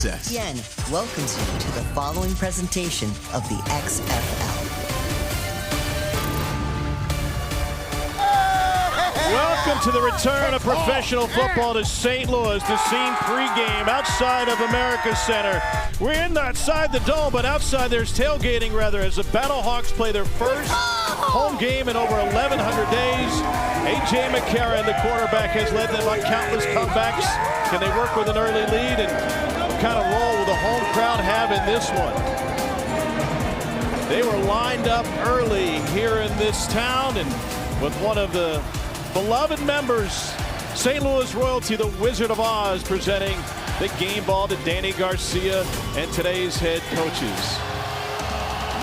ESPN welcomes you to the following presentation of the XFL. Welcome to the return of professional football to St. Louis. The scene pregame outside of America Center. We're inside the dome, but outside there's tailgating rather as the Battlehawks play their first home game in over 1,100 days. A.J. McCarron, the quarterback, has led them on countless comebacks. Can they work with an early lead? And what kind of role will the home crowd have in this one? They were lined up early here in this town, and with one of the beloved members, St. Louis royalty, the Wizard of Oz, presenting the game ball to Danny Garcia and today's head coaches.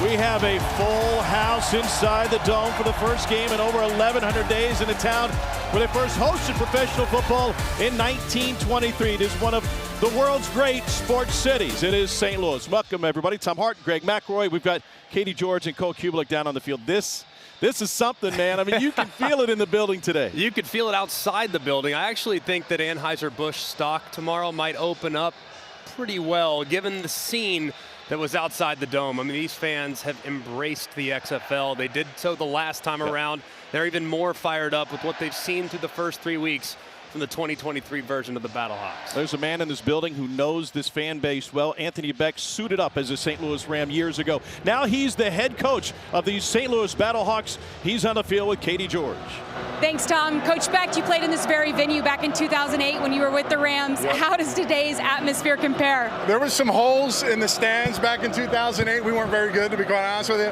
We have a full house inside the dome for the first game in over 1,100 days in a town where they first hosted professional football in 1923. It is one of the world's great sports cities. It is St. Louis. Welcome, everybody. Tom Hart, Greg McElroy. We've got Katie George and Cole Kubelik down on the field. This is something, man. I mean, you can feel it in the building today. You could feel it outside the building. I actually think that Anheuser-Busch stock tomorrow might open up pretty well, given the scene that was outside the dome. I mean, these fans have embraced the XFL. They did so the last time around. They're even more fired up with what they've seen through the first 3 weeks from the 2023 version of the Battlehawks. There's a man in this building who knows this fan base well. Anthony Beck suited up as a St. Louis Ram years ago. Now he's the head coach of the St. Louis Battlehawks. He's on the field with Katie George. Thanks, Tom. Coach Beck, you played in this very venue back in 2008 when you were with the Rams. Yep. How does today's atmosphere compare? There was some holes in the stands back in 2008. We weren't very good, to be quite honest with you.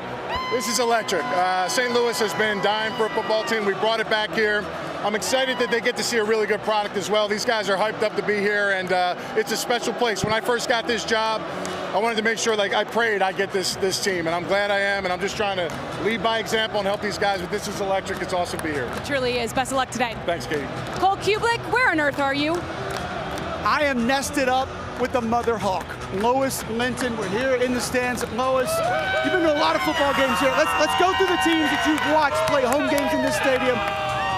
This is electric. St. Louis has been dying for a football team. We brought it back here. I'm excited that they get to see a really good product as well. These guys are hyped up to be here, and it's a special place. When I first got this job, I wanted to make sure, like, I prayed I'd get this team, and I'm glad I am, and I'm just trying to lead by example and help these guys. But this is electric. It's awesome to be here. It truly is. Best of luck today. Thanks, Katie. Cole Kubelik, where on earth are you? I am nested up with the Mother Hawk. Lois Linton, we're here in the stands. Lois, you've been to a lot of football games here. Let's go through the teams that you've watched play home games in this stadium.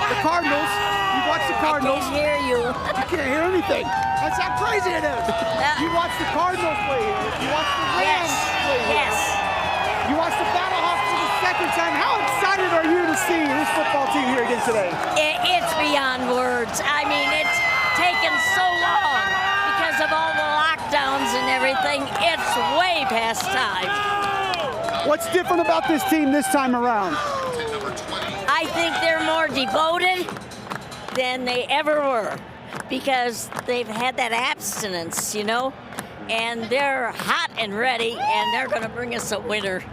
The Cardinals, you watched the Cardinals. I can't hear you. You can't hear anything. That's how crazy it is. You watched the Cardinals play here. You watched the Rams play here. Yes. You watched the Battlehawks for the second time. How excited are you to see this football team here again today? It's beyond words. I mean, it's taken so long because of all the lockdowns and everything. It's way past time. What's different about this team this time around? I think they're more devoted than they ever were because they've had that abstinence, you know, and they're hot and ready, and they're going to bring us a winner.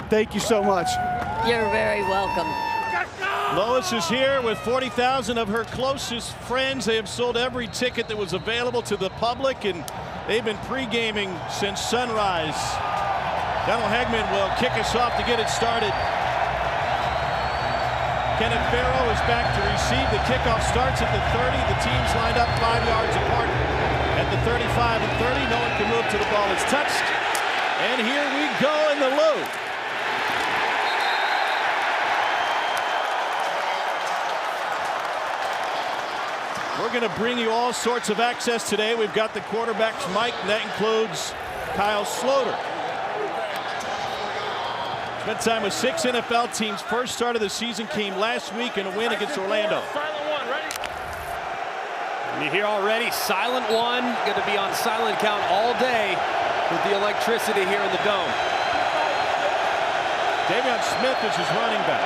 Thank you so much. You're very welcome. Lois is here with 40,000 of her closest friends. They have sold every ticket that was available to the public, and they've been pre-gaming since sunrise. Donald Hagman will kick us off to get it started. Kenneth Farrow is back to receive. The kickoff starts at the 30. The teams lined up 5 yards apart at the 35 and 30. No one can move till the ball is touched. And here we go in the loop. We're going to bring you all sorts of access today. We've got the quarterback's mic, and that includes Kyle Sloter. Spent time with 6 NFL teams. First start of the season came last week in a win against Orlando. You hear already, silent one, going to be on silent count all day with the electricity here in the dome. Davion Smith is his running back.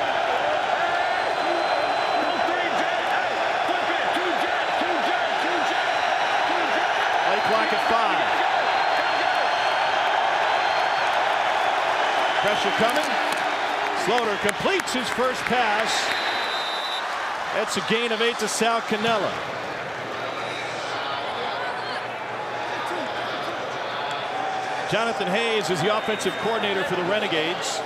Play clock at 5. Pressure coming. Sloter completes his first pass. That's a gain of 8 to Sal Cannella. Jonathan Hayes is the offensive coordinator for the Renegades.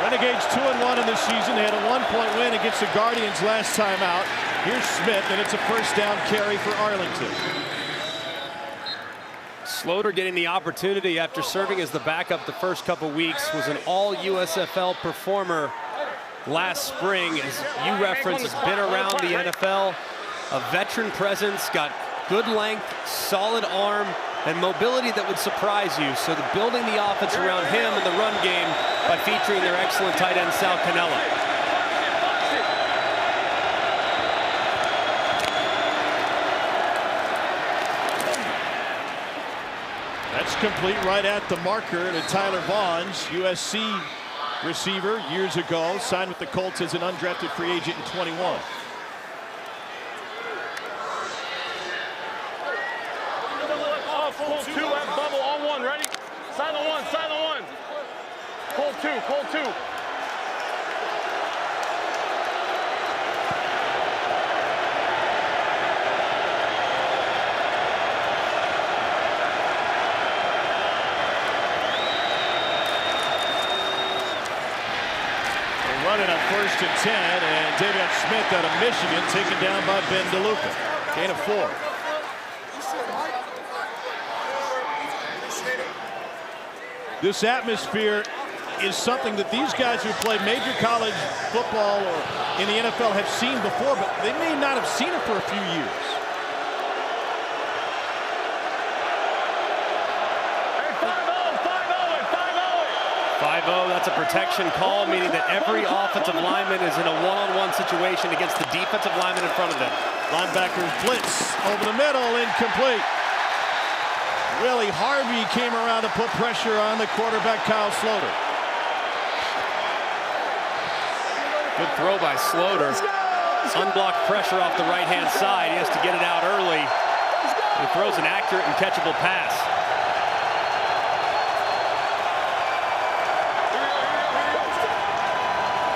Renegades 2-1 in this season. They had a 1-point win against the Guardians last time out. Here's Smith, and it's a first down carry for Arlington. Sloter getting the opportunity after serving as the backup the first couple weeks, was an all-USFL performer last spring. As you referenced, has been around the NFL, a veteran presence, got good length, solid arm, and mobility that would surprise you. So they're building the offense around him in the run game by featuring their excellent tight end, Sal Cannella. That's complete right at the marker to Tyler Vaughns, USC receiver years ago, signed with the Colts as an undrafted free agent in 21. Pull two, have bubble on one, ready? Silent one, silent one. Pull two, pull two. Running on 1st and 10, and David Smith out of Michigan taken down by Ben DeLuca. Gain of 4. This atmosphere is something that these guys who play major college football or in the NFL have seen before, but they may not have seen it for a few years. Hey, 5-0, 5-0, 5-0, that's a protection call, meaning that every offensive lineman is in a one-on-one situation against the defensive lineman in front of them. Linebackers blitz over the middle, incomplete. Willie Harvey came around to put pressure on the quarterback, Kyle Sloter. Good throw by Sloter. Unblocked pressure off the right-hand side. He has to get it out early. He throws an accurate and catchable pass.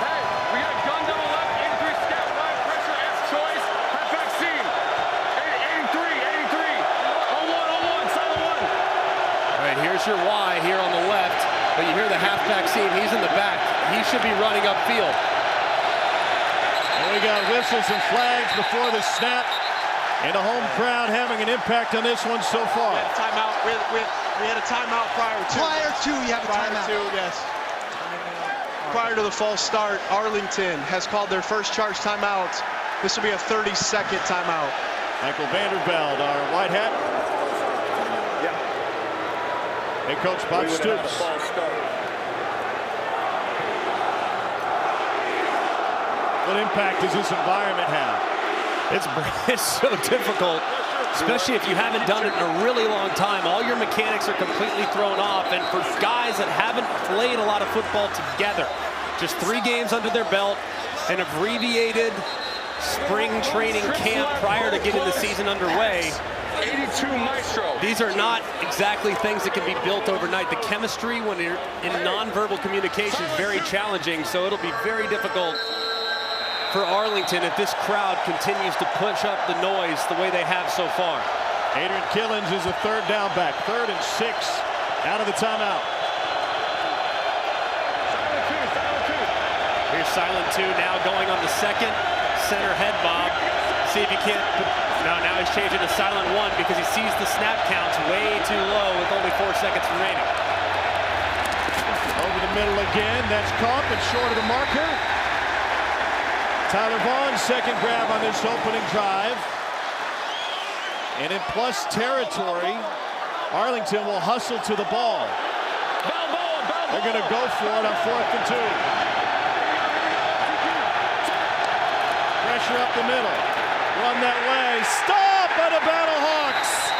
Hey, we got gun double left, 83 scout, wide pressure, S choice, high vaccine. 83. On one, silent one. All right, here's your Y here on the left, but you hear the halfback seam. He's in the back. He should be running upfield. And we got whistles and flags before the snap, and the home crowd having an impact on this one so far. We had a timeout. We had a timeout prior to. You have a timeout. Yes. Prior to the false start, Arlington has called their first charge timeout. This will be a 30-second timeout. Michael Vanderveld, our white hat. Yeah. Head coach Bob Stoops. What impact does this environment have? It's so difficult, especially if you haven't done it in a really long time. All your mechanics are completely thrown off, and for guys that haven't played a lot of football together, just 3 games under their belt, an abbreviated spring training camp prior to getting the season underway. 82 Maestro. These are not exactly things that can be built overnight. The chemistry when you're in nonverbal communication is very challenging, so it'll be very difficult for Arlington if this crowd continues to push up the noise the way they have so far. Adrian Killens is a 3rd down back. 3rd and 6 out of the timeout. Silent two. Here's silent 2 now going on the second. Center head bob. See if he can't. No, now he's changing to silent 1 because he sees the snap counts way too low with only 4 seconds remaining. Over the middle again. That's caught, but short of the marker. Tyler Vaughn's second grab on this opening drive. And in plus territory, Arlington will hustle to the ball. They're going to go for it on 4th and 2. Pressure up the middle. Run that way. Stop by the Battlehawks.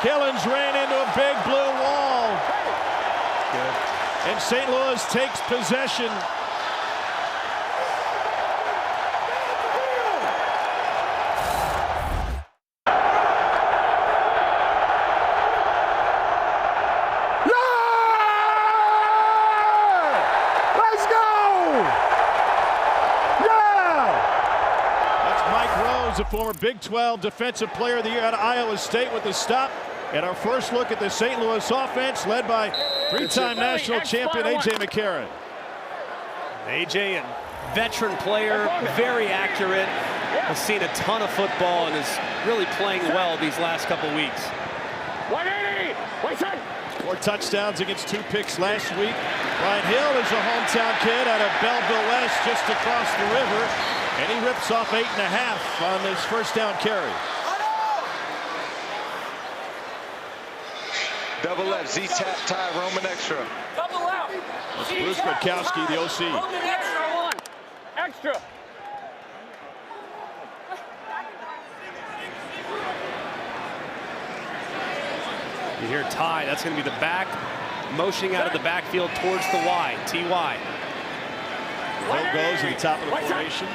Killens ran into a big blue wall. Good. And St. Louis takes possession. Let's go! Yeah! That's Mike Rose, a former Big 12 Defensive Player of the Year out of Iowa State with the stop. And our first look at the St. Louis offense led by 3-time national champion A.J. McCarron. A.J., a veteran player, very accurate. has seen a ton of football and is really playing well these last couple weeks. 180. Wait, set. 4 touchdowns against 2 picks last week. Ryan Hill is a hometown kid out of Belleville West, just across the river, and he rips off 8.5 on this first down carry. Double left, Z-tap, tie, Roman extra. Double out. That's Bruce Gradkowski, the OC. Roman extra 1. Extra. You hear Ty, that's going to be the back, motioning out of the backfield towards the Y, T-Y. Hill goes to the top of the formation.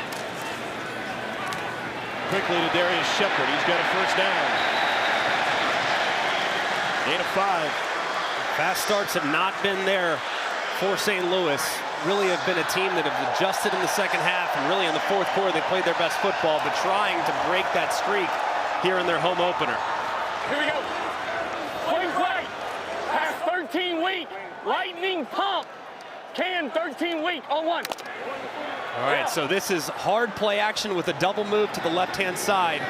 Quickly to Darius Shepard, he's got a first down. Gain of 5. Fast starts have not been there for St. Louis. Really have been a team that have adjusted in the second half, and really in the fourth quarter they played their best football, but trying to break that streak here in their home opener. Here we go. Swing play. Pass 13 weak. Lightning pump. Can 13 weak. On 1. All right, so this is hard play action with a double move to the left-hand side.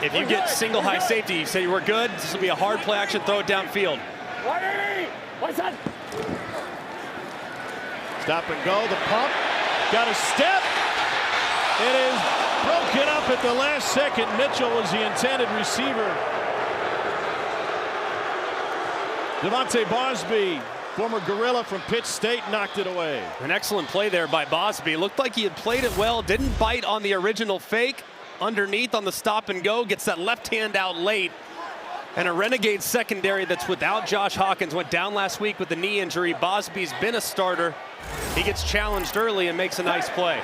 If you get single high safety, you say you were good, this will be a hard play action, throw it downfield. 180. What's that? Stop and go, the pump, got a step. It is broken up at the last second. Mitchell was the intended receiver. Devontae Bosby, former Gorilla from Pitt State, knocked it away. An excellent play there by Bosby. Looked like he had played it well, didn't bite on the original fake. Underneath on the stop and go, gets that left hand out late. And a Renegades secondary that's without Josh Hawkins went down last week with a knee injury. Bosby's been a starter. He gets challenged early and makes a nice play.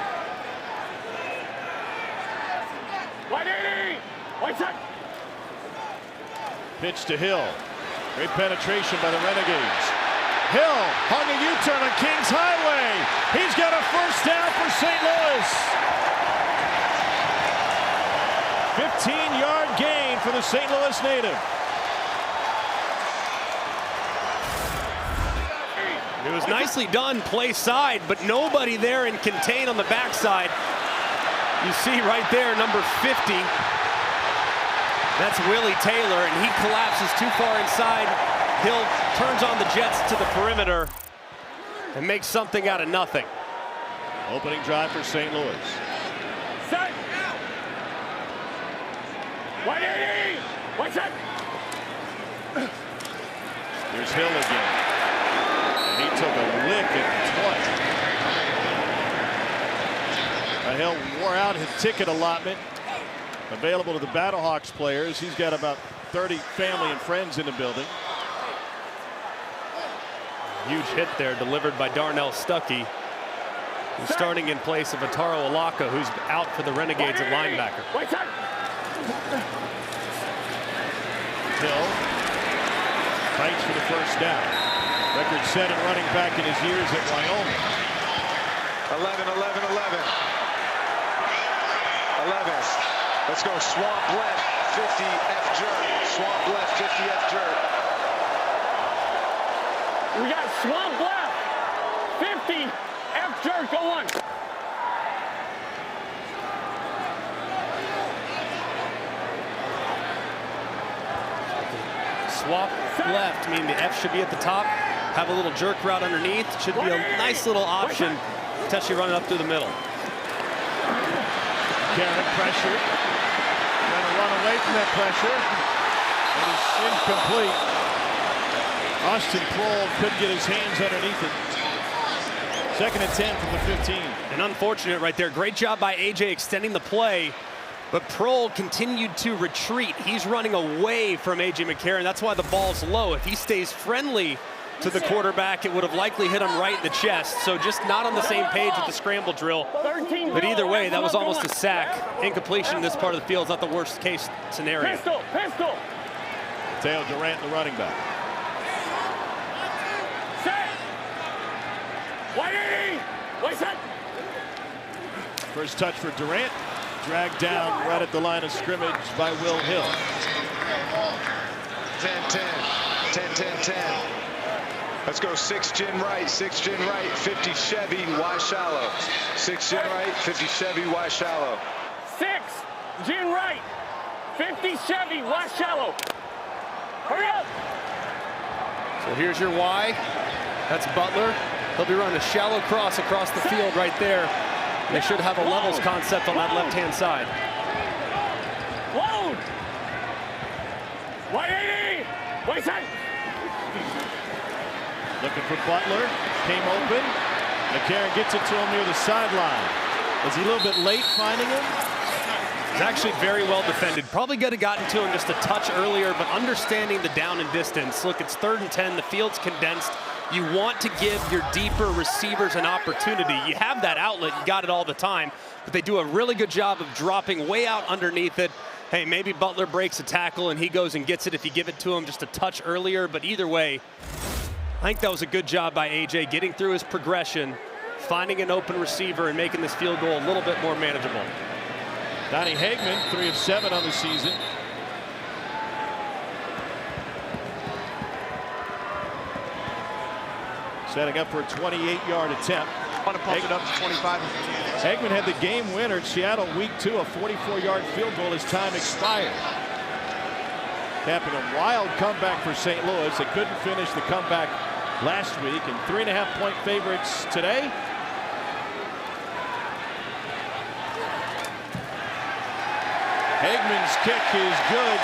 180. What's that? Pitch to Hill. Great penetration by the Renegades. Hill on the U-turn on Kings Highway. He's got a first down for St. Louis. 15-yard gain for the St. Louis native. It was nicely done, play side, but nobody there in contain on the backside. You see right there, number 50. That's Willie Taylor, and he collapses too far inside. Hill turns on the Jets to the perimeter and makes something out of nothing. Opening drive for St. Louis. Set. 180. What's that? Here's Hill again. And he took a lick at 20. Hill wore out his ticket allotment available to the Battlehawks players. He's got about 30 family and friends in the building. Huge hit there delivered by Darnell Stuckey, who's starting in place of Ataro Alaka, who's out for the Renegades at linebacker. Hill fights for the first down. Record set and running back in his years at Wyoming. 11, 11, 11. 11. Let's go swamp left, 50 F jerk. Swamp left, 50 F jerk. We got swamp left, 50 F jerk. Go on. Swap left, meaning the F should be at the top. Have a little jerk route underneath. Should be a nice little option, potentially running up through the middle. Karen pressure. Trying to run away from that pressure. It is incomplete. Austin Prohl couldn't get his hands underneath it. 2nd and 10 from the 15. And unfortunate right there. Great job by AJ extending the play. But Prohl continued to retreat. He's running away from A.J. McCarron. That's why the ball's low. If he stays friendly to the quarterback, it would have likely hit him right in the chest. So just not on the same page with the scramble drill. But either way, that was almost a sack. Incompletion in this part of the field is not the worst case scenario. Pistol, pistol. Teo Durant, the running back. Set. 180. What's that? First touch for Durant. Dragged down right at the line of scrimmage by Will Hill. 10-10, 10-10-10. Let's go 6 gin right, 6 gin right, 50 Chevy, Y shallow. 6 gin right, 50 Chevy, Y shallow. Gin right. 50 Chevy, last shallow. Hurry up. So here's your Y. That's Butler. He'll be running a shallow cross across the field right there. They should have a levels concept on that left-hand side. Load. 180. Wait a second. Looking for Butler. Came open. McCarron gets it to him near the sideline. Was he a little bit late finding him? It's actually very well defended. Probably could have gotten to him just a touch earlier, but understanding the down and distance. Look, it's 3rd and 10. The field's condensed. You want to give your deeper receivers an opportunity. You have that outlet. You got it all the time. But they do a really good job of dropping way out underneath it. Hey, maybe Butler breaks a tackle and he goes and gets it if you give it to him just a touch earlier. But either way, I think that was a good job by A.J. getting through his progression, finding an open receiver, and making this field goal a little bit more manageable. Donnie Hagman, 3 of 7 on the season. Setting up for a 28-yard attempt. Want to pump it up to 25. Hagman had the game winner at Seattle week 2, a 44-yard field goal as time expired. Capping a wild comeback for St. Louis. They couldn't finish the comeback last week, and 3.5-point favorites today. Hagman's kick is good,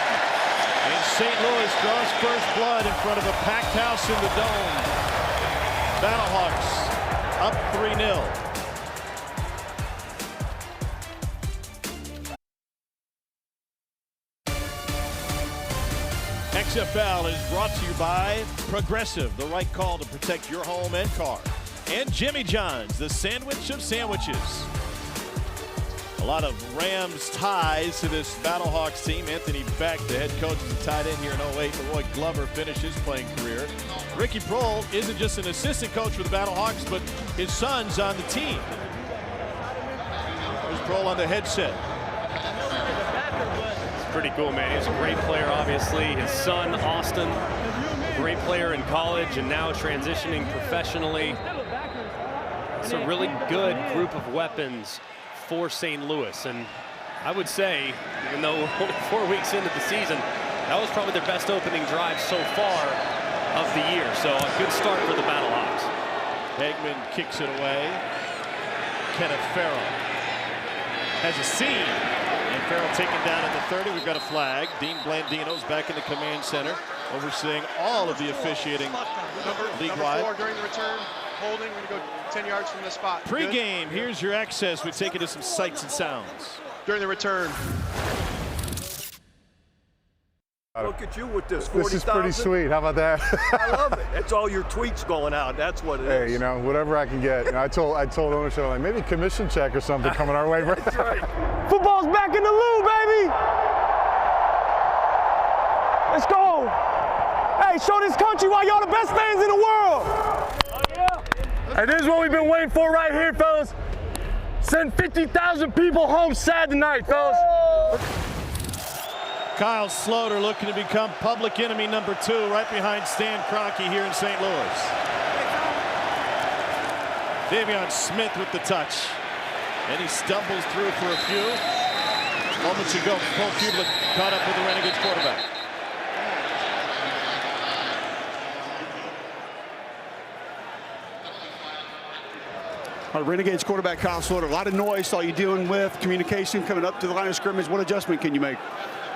and St. Louis draws first blood in front of a packed house in the Dome. Battlehawks up 3-0. XFL is brought to you by Progressive, the right call to protect your home and car. And Jimmy John's, the sandwich of sandwiches. A lot of Rams ties to this Battlehawks team. Anthony Beck, the head coach, is a tight end here in 08. Roy Glover finished his playing career. Ricky Prohl isn't just an assistant coach for the Battlehawks, but his son's on the team. There's Prohl on the headset. It's pretty cool, man. He's a great player, obviously. His son, Austin, great player in college and now transitioning professionally. It's a really good group of weapons for St. Louis, and I would say, even though we're only 4 weeks into the season, that was probably their best opening drive so far of the year. So a good start for the Battlehawks. Hagman kicks it away. Kenneth Farrell has a seam, and Farrell taken down at the 30. We've got a flag. Dean Blandino's back in the command center, overseeing all of the officiating league-wide. 4 during the return. Holding, we're going to go 10 yards from the spot. Pre-game, here's your access. We take it to some sights and sounds. During the return. Look at you with this. This is pretty sweet. How about that? I love it. It's all your tweets going out. That's what it is. Hey, you know, whatever I can get. You know, I told ownership, like, maybe commission check or something coming our way. That's right. Football's back in the loo, baby. Let's go. Hey, show this country why y'all the best fans in the world. And this is what we've been waiting for right here, fellas. Send 50,000 people home sad tonight, fellas. Kyle Sloter looking to become public enemy number 2 right behind Stan Kroenke here in St. Louis. Davion Smith with the touch. And he stumbles through for a few. Moments ago, Cole Kublik caught up with the Renegades quarterback. Our Renegades quarterback, Kyle Sloter. A lot of noise, all you're dealing with, communication coming up to the line of scrimmage. What adjustment can you make?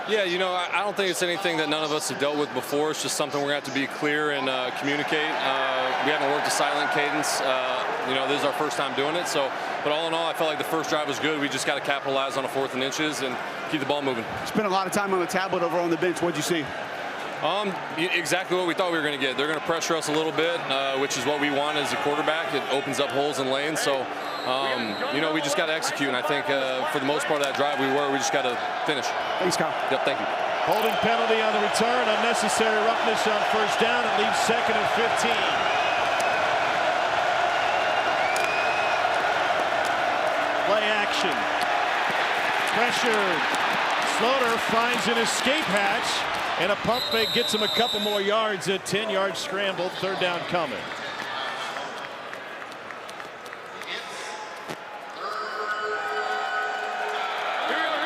Yeah, you know, I don't think it's anything that none of us have dealt with before. It's just something we're going to have to be clear and communicate. We haven't worked a silent cadence. You know, this is our first time doing it. So, but all in all, I felt like the first drive was good. We just got to capitalize on a 4th and inches and keep the ball moving. Spent a lot of time on the tablet over on the bench. What'd you see? Exactly what we thought we were going to get. They're going to pressure us a little bit, which is what we want as a quarterback. It opens up holes in lanes. So, you know, we just got to execute. And I think for the most part of that drive, we just got to finish. Thanks, Kyle. Yep, thank you. Holding penalty on the return. Unnecessary roughness on first down. It leaves 2nd and 15. Play action. Pressured. Sloter finds an escape hatch. And a pump fake gets him a couple more yards. A 10-yard scramble. 3rd down coming. Here we go,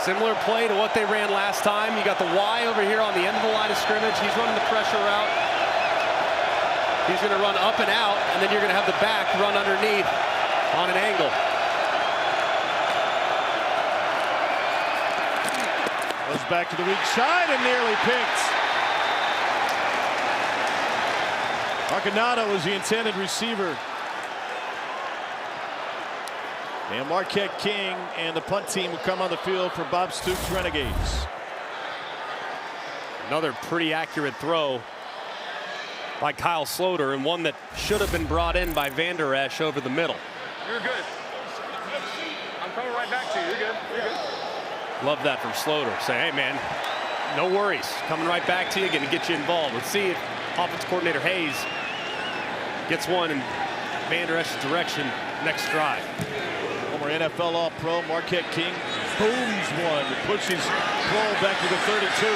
Similar play to what they ran last time. You got the Y over here on the end of the line of scrimmage. He's running the pressure route. He's going to run up and out, and then you're going to have the back run underneath on an angle. Goes back to the weak side and nearly picked. Arcanado was the intended receiver. And Marquette King and the punt team will come on the field for Bob Stoops' Renegades. Another pretty accurate throw by Kyle Sloter, and one that should have been brought in by Van Der Esch over the middle. You're good. I'm coming right back to you. You're good. You're good. Love that from Sloter. Say, hey, man, no worries. Coming right back to you, going to get you involved. Let's see if offensive coordinator Hayes gets one in Van Der Esch's direction next drive. Former NFL All-Pro Marquette King booms one to push his ball back to the 32.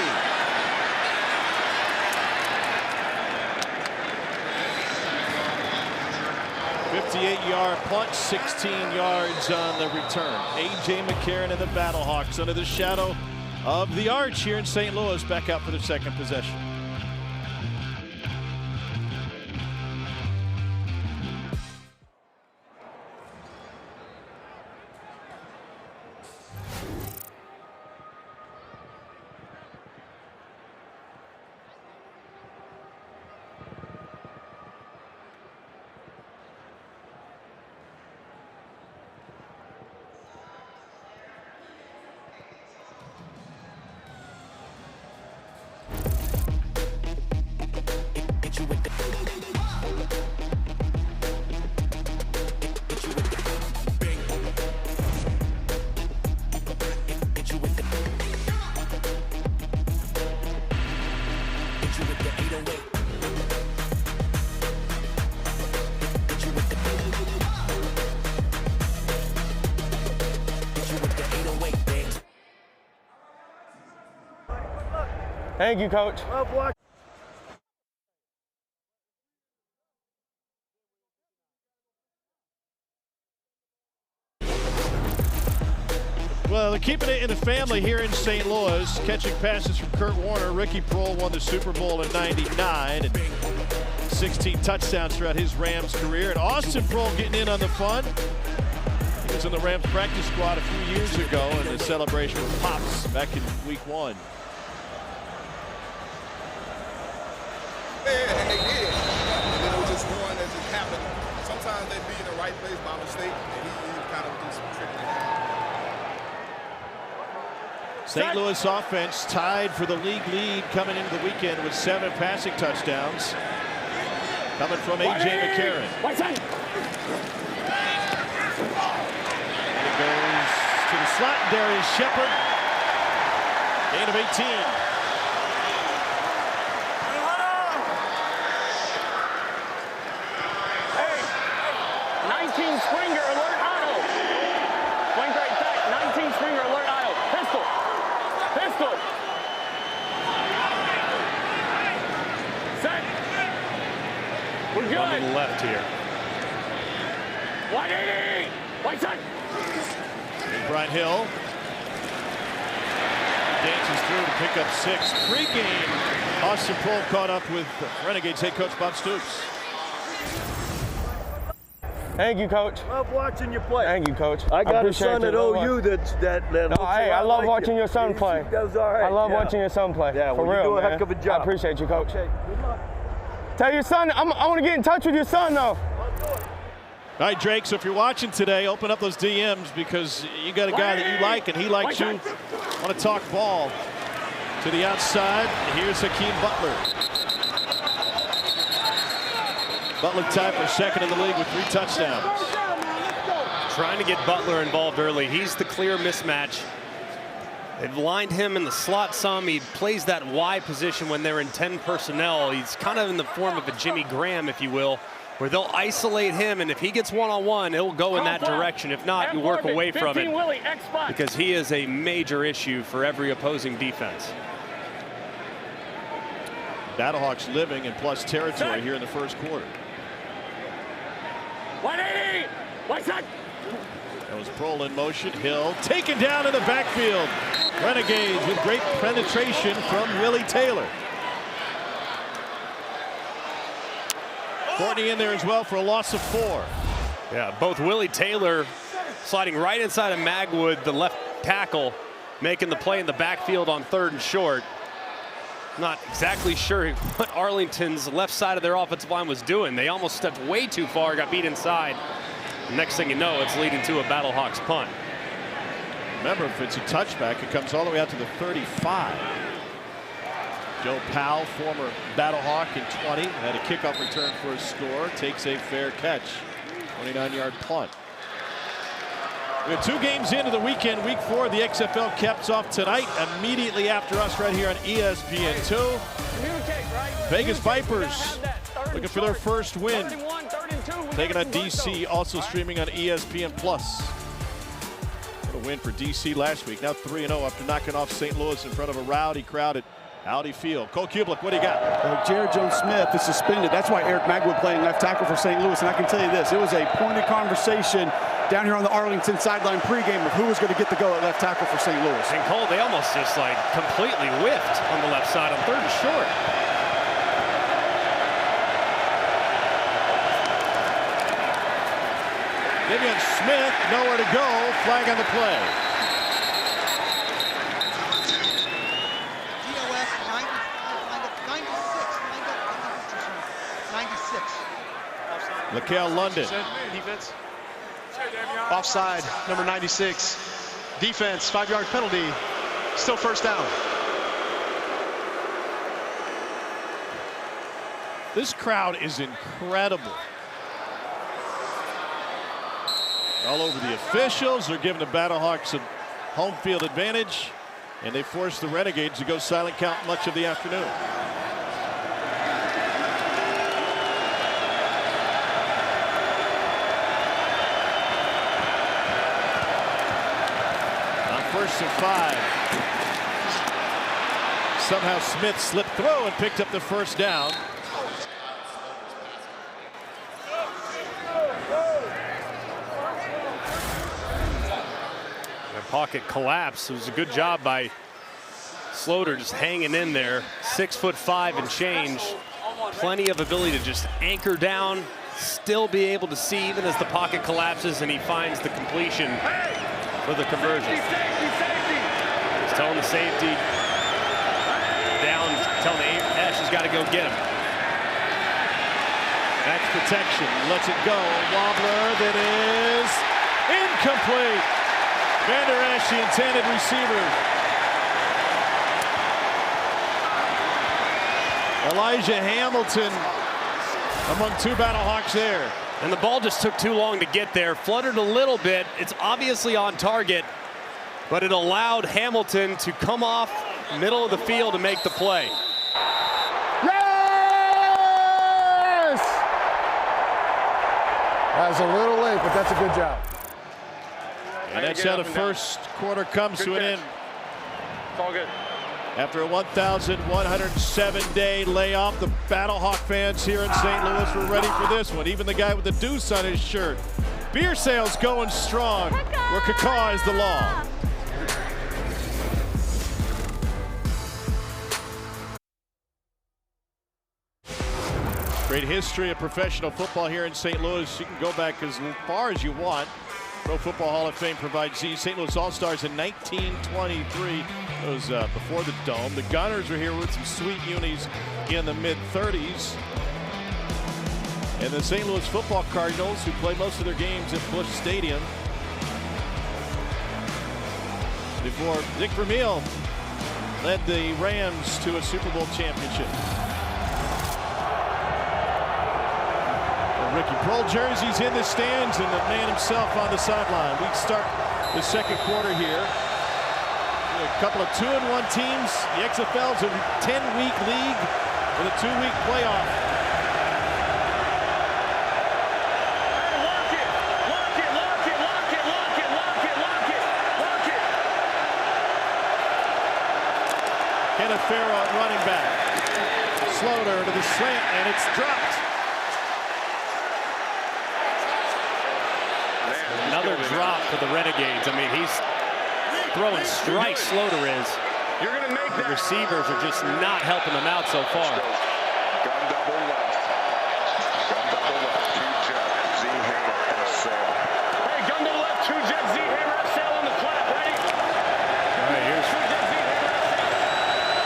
'58-yard punt, 16 yards on the return. A.J. McCarron and the Battlehawks under the shadow of the arch here in St. Louis, back out for their second possession. Thank you, Coach. Well, they're keeping it in the family here in St. Louis. Catching passes from Kurt Warner. Ricky Proehl won the Super Bowl in '99 and 16 touchdowns throughout his Rams career. And Austin Proehl getting in on the fun. He was in the Rams practice squad a few years ago in the celebration with Pops back in week 1. And they did. And then it was just one that just happened. Sometimes they'd be in the right place by mistake, and he kind of do some tricking. St. Louis offense tied for the league lead coming into the weekend with 7 passing touchdowns. Coming from A.J. McCarron. And it goes to the slot. Darius Shepard. Gain of 18. Springer alert auto. Point right back. 19 Springer alert auto. Pistol. Pistol. Set. We're good. On the left here. 180. White side. And Brian Hill dances through to pick up 6. Pre-game, Austin Proehl caught up with Renegades head coach Bob Stoops. Thank you, Coach. Love watching you play. Thank you, Coach. I got a son at OU that no, hey, I love watching your son play. He does all right. I love watching your son play. Yeah, for well, real, you do a man. heck of a job. I appreciate you, Coach. Okay, good luck. Tell your son, I want to get in touch with your son, though. All right, Drake, so if you're watching today, open up those DMs because you got a guy that you like and he likes you. Want to talk ball to the outside. And here's Hakeem Butler. Butler tied for second in the league with 3 touchdowns. Trying to get Butler involved early. He's the clear mismatch. They've lined him in the slot some. He plays that Y position when they're in 10 personnel. He's kind of in the form of a Jimmy Graham, if you will, where they'll isolate him, and if he gets one-on-one, it'll go in that direction. If not, you work away from it because he is a major issue for every opposing defense. Battlehawks living in plus territory here in the first quarter. 180. White side. That was Proehl in motion. Hill taken down in the backfield. Renegades with great penetration from Willie Taylor. Courtney in there as well for a loss of 4. Yeah, both Willie Taylor sliding right inside of Magwood, the left tackle, making the play in the backfield on 3rd and short. Not exactly sure what Arlington's left side of their offensive line was doing. They almost stepped way too far, got beat inside. Next thing you know, it's leading to a Battlehawks punt. Remember, if it's a touchback, it comes all the way out to the 35. Joe Powell, former Battlehawk in 20, had a kickoff return for a score, takes a fair catch. 29-yard punt. We have 2 games into the weekend. Week 4, the XFL caps off tonight, immediately after us right here on ESPN2. Vegas Vipers looking for their first win. Taking on DC, also streaming on ESPN+. What a win for DC last week. Now 3-0 after knocking off St. Louis in front of a rowdy crowd at Audi Field. Cole Kublik, what do you got? Jared Jones-Smith is suspended. That's why Eric Magwood playing left tackle for St. Louis. And I can tell you this, it was a pointed conversation down here on the Arlington sideline pregame of who was going to get the go at left tackle for St. Louis. And Cole, they almost just like completely whiffed on the left side on 3rd and short. Vivian Smith, nowhere to go. Flag on the play. LaCale London. Defense. Offside, number 96. Defense, 5-yard penalty. Still first down. This crowd is incredible. All over the officials. They're giving the Battlehawks a home field advantage, and they force the Renegades to go silent count much of the afternoon. First and 5. Somehow Smith slipped through and picked up the first down. The pocket collapse. It was a good job by Sloter just hanging in there. 6'5" and change. Plenty of ability to just anchor down, still be able to see even as the pocket collapses and he finds the completion for the conversion. He's telling the safety down, telling the Ash has got to go get him. Max protection, lets it go. Wobbler that is incomplete. Vander Esch, the intended receiver. Elijah Hamilton among 2 Battlehawks there. And the ball just took too long to get there. Fluttered a little bit. It's obviously on target, but it allowed Hamilton to come off middle of the field to make the play. Yes! That was a little late, but that's a good job. And that's how the first quarter comes to an end. It's all good. After a 1,107-day layoff, the Battlehawk fans here in St. Louis were ready for this one. Even the guy with the deuce on his shirt. Beer sales going strong, where caca is the law. Great history of professional football here in St. Louis. You can go back as far as you want. Pro Football Hall of Fame provides these. St. Louis All-Stars in 1923. It was before the Dome. The Gunners were here with some sweet unis in the mid-30s. And the St. Louis Football Cardinals, who play most of their games at Busch Stadium. Before Dick Vermeil led the Rams to a Super Bowl championship. Ricky Prohl jerseys in the stands and the man himself on the sideline. We start the second quarter here. A couple of 2-1 teams. The XFL's a 10-week league with a 2-week playoff. Lock it, lock it, lock it, lock it, lock it, lock it, lock it, lock it. Kenneth Farrow at running back. Sloter to the slant, and it's dropped. Another drop for the Renegades. I mean, he's throwing strike Slaughter is. You're going to make the receivers are just not helping them out so far. Gun double left. Gun double left. Two-jet, Z-hammer, and sail. Hey, gun double left, two-jet, Z-hammer, sail on the clap. Ready? All right, here's two-jet, Z-hammer, sail.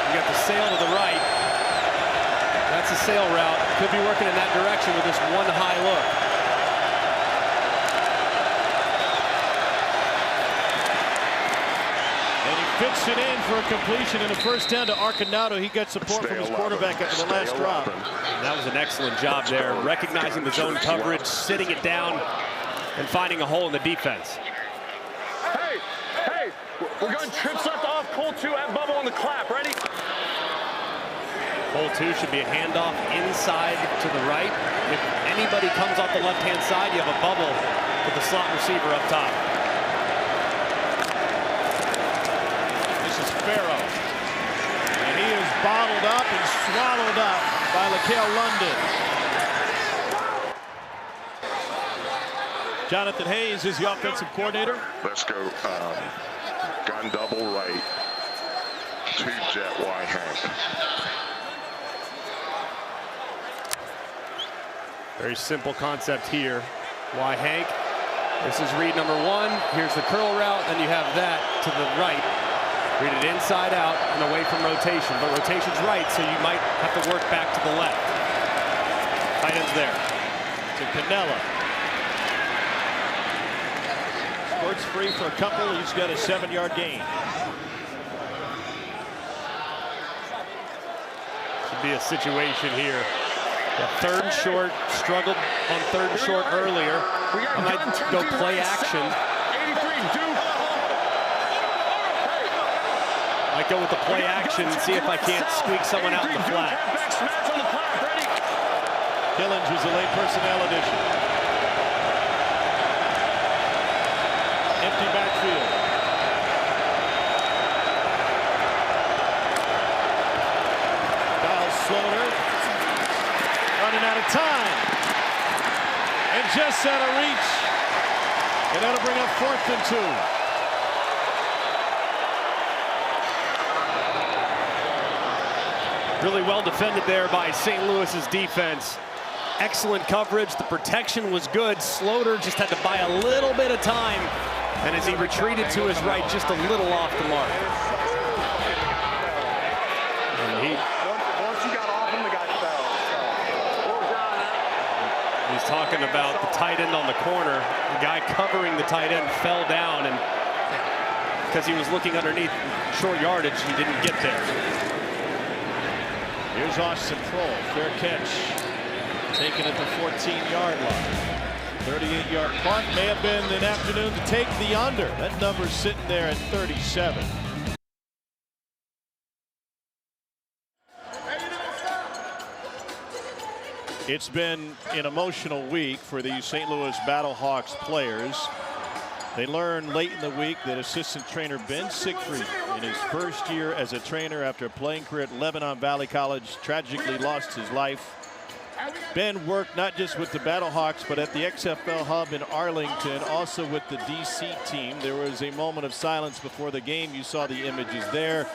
You got the sail to the right. That's a sail route. Could be working in that direction with this one high look. Fits it in for a completion and a first down to Arconado. He got support from his quarterback after the last drop. And that was an excellent job there, recognizing the zone coverage, sitting it down, and finding a hole in the defense. Hey, we're going trips left off, pull 2 at bubble on the clap. Ready? Hole 2 should be a handoff inside to the right. If anybody comes off the left-hand side, you have a bubble with the slot receiver up top. Farrow. And he is bottled up and swallowed up by LaCale London. Jonathan Hayes is the offensive coordinator. Let's go gun double right. Two-jet Y Hank. Very simple concept here. Y Hank. This is read number 1. Here's the curl route, and you have that to the right. Read it inside out and away from rotation, but rotation's right, so you might have to work back to the left. Tight end's there. To Canella. Squirts free for a couple. He's got a 7-yard gain. Should be a situation here. Third and short, struggled on third and short earlier. I might go play action. 83 Duke. Might go with the play action and see if I can't squeak someone out in the flat. Killings was a late personnel addition. Empty backfield. Kyle Slaughter running out of time. And just out of reach. And that'll bring up 4th and 2. Really well defended there by St. Louis's defense. Excellent coverage. The protection was good. Slaughter just had to buy a little bit of time. And as he retreated to his right, just a little off the mark. And once you got off him, the guy fell. He's talking about the tight end on the corner. The guy covering the tight end fell down, and because he was looking underneath short yardage, he didn't get there. Here's Austin Kroll, fair catch. Taken at the 14-yard line. 38-yard punt may have been an afternoon to take the under. That number's sitting there at 37. It's been an emotional week for the St. Louis Battlehawks players. They learned late in the week that assistant trainer Ben Siegfried, in his first year as a trainer after a playing career at Lebanon Valley College, tragically lost his life. Ben worked not just with the Battlehawks, but at the XFL hub in Arlington, also with the DC team. There was a moment of silence before the game. You saw the images there.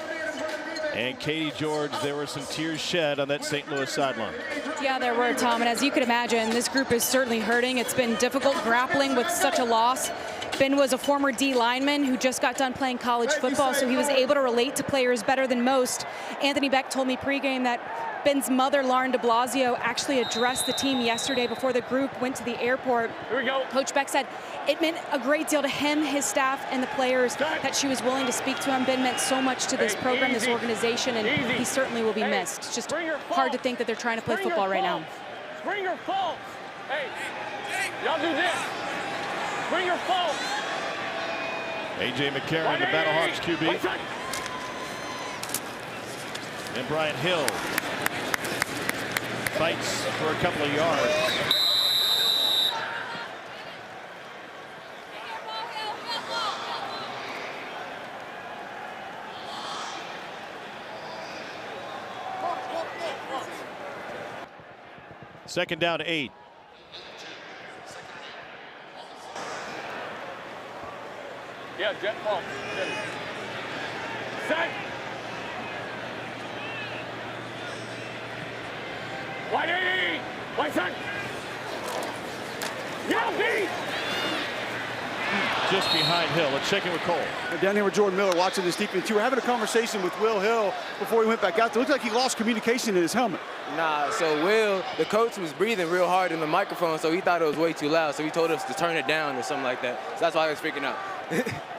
And Katie George, there were some tears shed on that St. Louis sideline. Yeah, there were, Tom. And as you could imagine, this group is certainly hurting. It's been difficult grappling with such a loss. Ben was a former D lineman who just got done playing college football, so he was able to relate to players better than most. Anthony Beck told me pregame that Ben's mother, Lauren de Blasio, actually addressed the team yesterday before the group went to the airport. Here we go. Coach Beck said it meant a great deal to him, his staff, and the players that she was willing to speak to him. Ben meant so much to this program, this organization, and he certainly will be missed. It's just hard to think that they're trying to play football right now. Bring your faults. Hey, y'all do this. Bring your faults. A.J. McCarron, the Battlehawks QB. And Brian Hill fights for a couple of yards. Second down to 8. Yeah, jet pulse. Set. Wide 80. Wide set. Yeah, beat. Just behind Hill. Let's check in with Cole. And down here with Jordan Miller watching this defense. You were having a conversation with Will Hill before he went back out there. It looked like he lost communication in his helmet. Nah, so Will, the coach was breathing real hard in the microphone, so he thought it was way too loud, so he told us to turn it down or something like that. So that's why I was freaking out.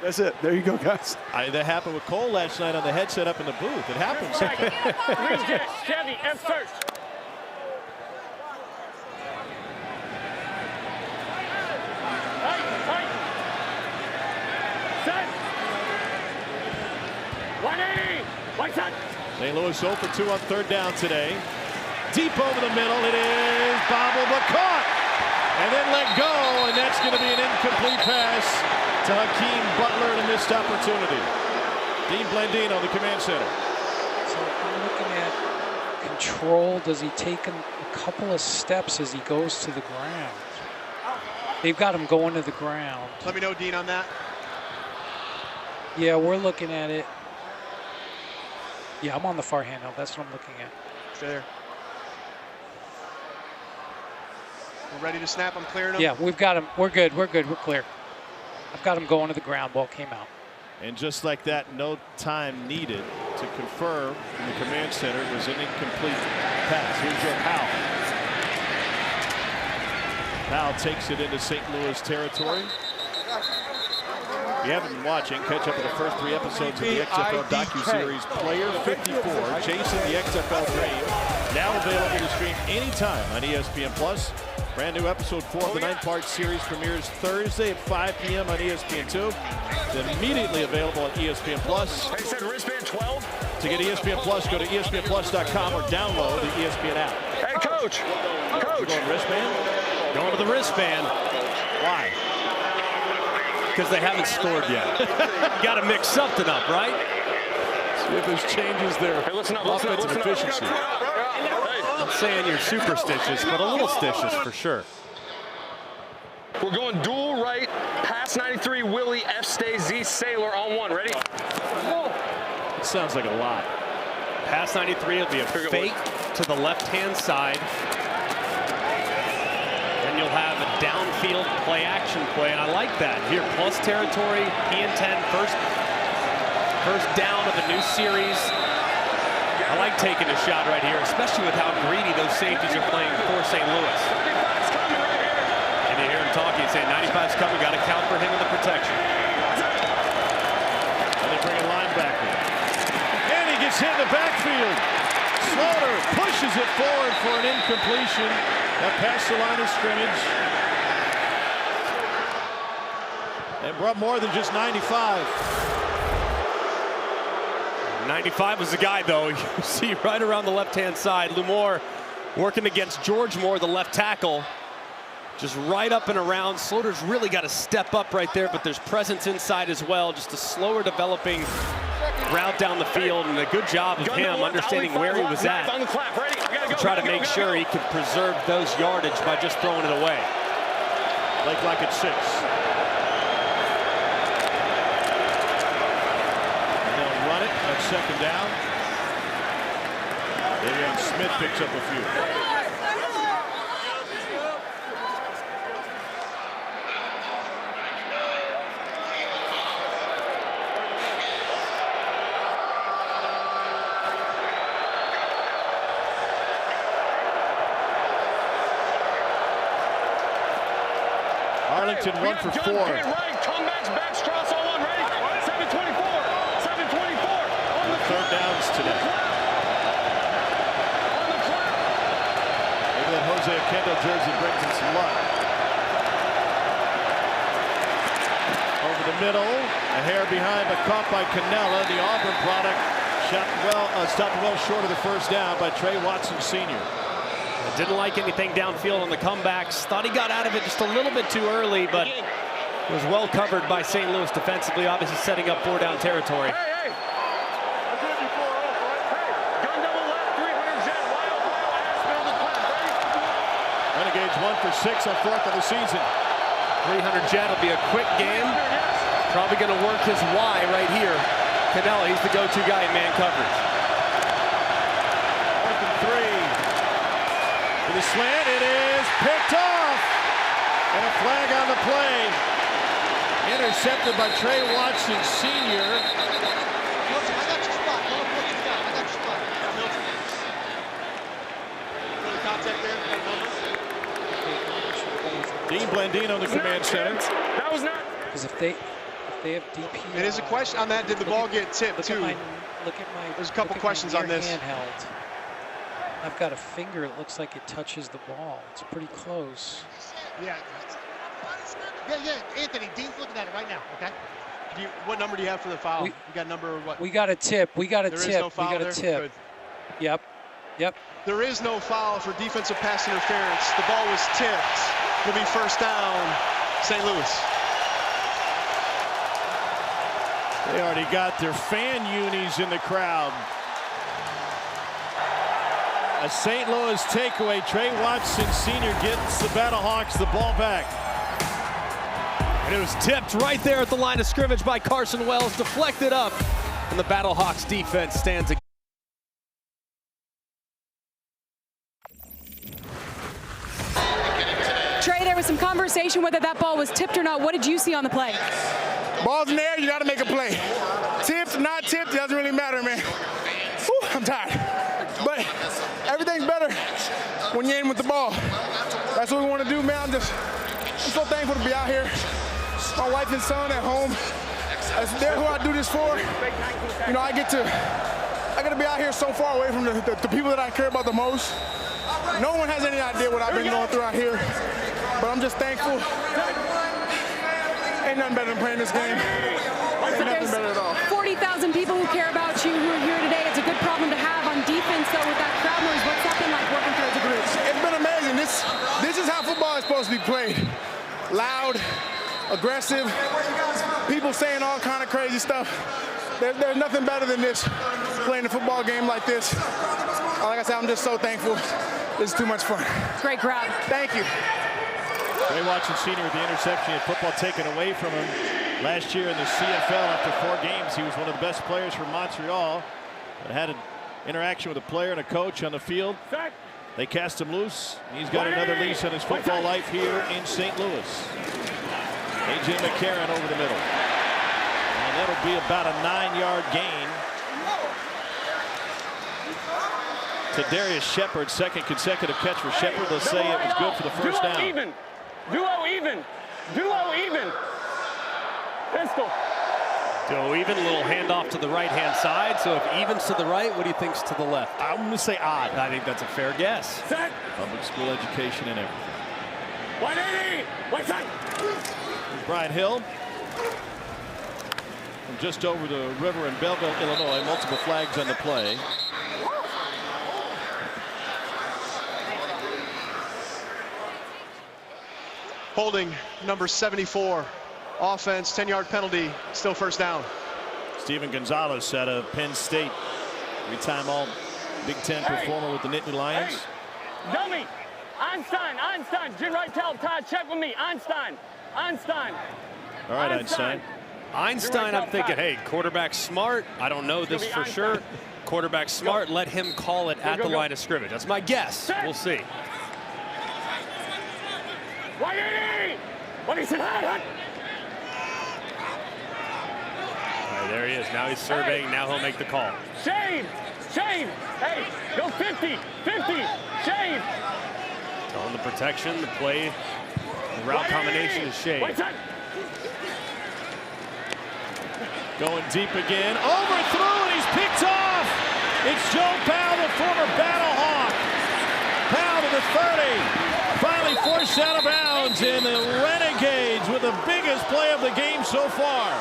That's it. There you go, guys. That happened with Cole last night on the headset up in the booth. It happens. Three jet, Chevy, F search. Tight. Set. 180. White set. St. Louis 0 for 2 on third down today. Deep over the middle. It is bobbled but caught. And then let go. And that's going to be an incomplete pass to Hakeem Butler and a missed opportunity. Dean Blandino, the command center. So I'm looking at control. Does he take a couple of steps as he goes to the ground? They've got him going to the ground. Let me know, Dean, on that. Yeah, we're looking at it. Yeah, I'm on the far handheld. That's what I'm looking at. Stay there. We're ready to snap. I'm clearing him. Yeah, we've got him. We're good. We're clear. I've got him going to the ground. Ball came out. And just like that, no time needed to confirm from the command center it was an incomplete pass. Here's Joe Powell. Powell takes it into St. Louis territory. If you haven't been watching, catch up with the first 3 episodes of the XFL docuseries Player 54, Chasing the XFL Dream. Now available to stream anytime on ESPN+. Brand new episode 4 of the 9-part series premieres Thursday at 5 p.m. on ESPN2. Then immediately available on ESPN+. They said wristband 12. To get ESPN+, go to ESPNplus.com or download the ESPN app. Hey, Coach. You going wristband? Going to the wristband. Why? Because they haven't scored yet. Got to mix something up, right? See if there's changes there. Hey, listen up, Offensive efficiency. I'm saying you're superstitious, but a little stitious for sure. We're going dual right, pass 93, Willie, F stay, Z Sailor on 1. Ready? It sounds like a lot. Pass 93 will be a fake to the left-hand side. Then you'll have a downfield play-action play, and I like that. Here, plus territory, P and 10, first down of a new series. I like taking a shot right here, especially with how greedy those safeties are playing for St. Louis. And you hear him talking, saying 95's coming, got to count for him in the protection. And they bring a linebacker. And he gets hit in the backfield. Slaughter pushes it forward for an incompletion. That past the line of scrimmage. And brought more than just 95. 95 was the guy, though. You see right around the left-hand side. Lumore working against George Moore, the left tackle. Just right up and around. Slaughter's really got to step up right there, but there's presence inside as well. Just a slower developing route down the field, and a good job of him understanding where he was at to try to make sure he could preserve those yardage by just throwing it away. Blake Lockett 6. Second down. Davion Smith picks up a few. Arlington 1 for 4. Comebacks back, Strauss on 1. Ready? 724. 724. Third downs today. Maybe that Jose Kendall jersey brings in some luck. Over the middle, a hair behind, but caught by Cannella. The Auburn product stopped well short of the first down by Trey Watson Sr. Didn't like anything downfield on the comebacks. Thought he got out of it just a little bit too early, but was well covered by St. Louis defensively, obviously setting up 4-down territory. Renegades 1 for 6 on 4th of the season. 300 jet will be a quick game. Probably going to work his Y right here. Canella, he's the go-to guy in man coverage. 4th and 3. With a slant, it is picked off. And a flag on the play. Intercepted by Trey Watson, senior. Dean Blandino, the command center. That was not. Because if they have DP. It is a question on that. Did the ball get tipped too? Look at my. There's a couple questions on this. Handheld. I've got a finger. It looks like it touches the ball. It's pretty close. Yeah. Anthony, Dean's looking at it right now. Okay. What number do you have for the foul? You got number what? We got a tip. We got a there tip. Is no foul we got there? a tip. Good. Yep. Yep. There is no foul for defensive pass interference. The ball was tipped. It'll be first down, St. Louis. They already got their fan unis in the crowd. A St. Louis takeaway. Trey Watson, senior, gets the Battlehawks the ball back. And it was tipped right there at the line of scrimmage by Carson Wells, deflected up, and the Battlehawks defense stands again. Trey, there was some conversation whether that ball was tipped or not. What did you see on the play? Ball's in the air, you got to make a play. Tipped, not tipped, it doesn't really matter, man. Whew, I'm tired. But everything's better when you're in with the ball. That's what we want to do, man. I'm so thankful to be out here. My wife and son at home. They're who I do this for. You know, I got to be out here so far away from the people that I care about the most. No one has any idea what I've been going through out here, but I'm just thankful. Ain't nothing better than playing this game. Ain't nothing better at all. 40,000 people who care about you who are here today. It's a good problem to have on defense, though, with that crowd noise. What's that been like working through as a group? It's been amazing. This is how football is supposed to be played. Loud, aggressive, people saying all kind of crazy stuff. There's nothing better than this, playing a football game like this. Like I said, I'm just so thankful. This is too much fun. Great crowd. Thank you. Trey Watson, senior, with the interception, had football taken away from him last year in the CFL. After 4 games, he was one of the best players for Montreal. But had an interaction with a player and a coach on the field. They cast him loose. He's got another lease on his football life here in St. Louis. A.J. McCarron over the middle. And that'll be about a 9-yard gain to Darius Shepard. Second consecutive catch for Shepard. They'll say it was good for the first down. Duo even. Duo even. Pistol. Duo even, a little handoff to the right-hand side. So if even's to the right, what do you think's to the left? I'm going to say odd. I think that's a fair guess. Set. Public school education and everything. 180. Wait, set. There's Brian Hill. From just over the river in Belleville, Illinois. Multiple flags on the play. Holding number 74. Offense, 10-yard penalty, still first down. Steven Gonzalez out of Penn State. 3-time all Big Ten performer with the Nittany Lions. Hey, dummy. Einstein. Jim Wright, tell Todd, check with me. Einstein. All right, Einstein. Einstein, I'm thinking, hey, quarterback smart. I don't know this for sure. Quarterback smart, let him call it at the line of scrimmage. That's my guess. We'll see. 180. What he said, All right, there he is. Now he's surveying. Now he'll make the call. Shave. Hey, go 50. Shave. Telling the protection, the play, the route combination is shade. Going deep again. Overthrown, and he's picked off. It's Joe Powell, the former Battlehawk. Powell to the 30. Finally forced out of bounds, and the Renegades with the biggest play of the game so far.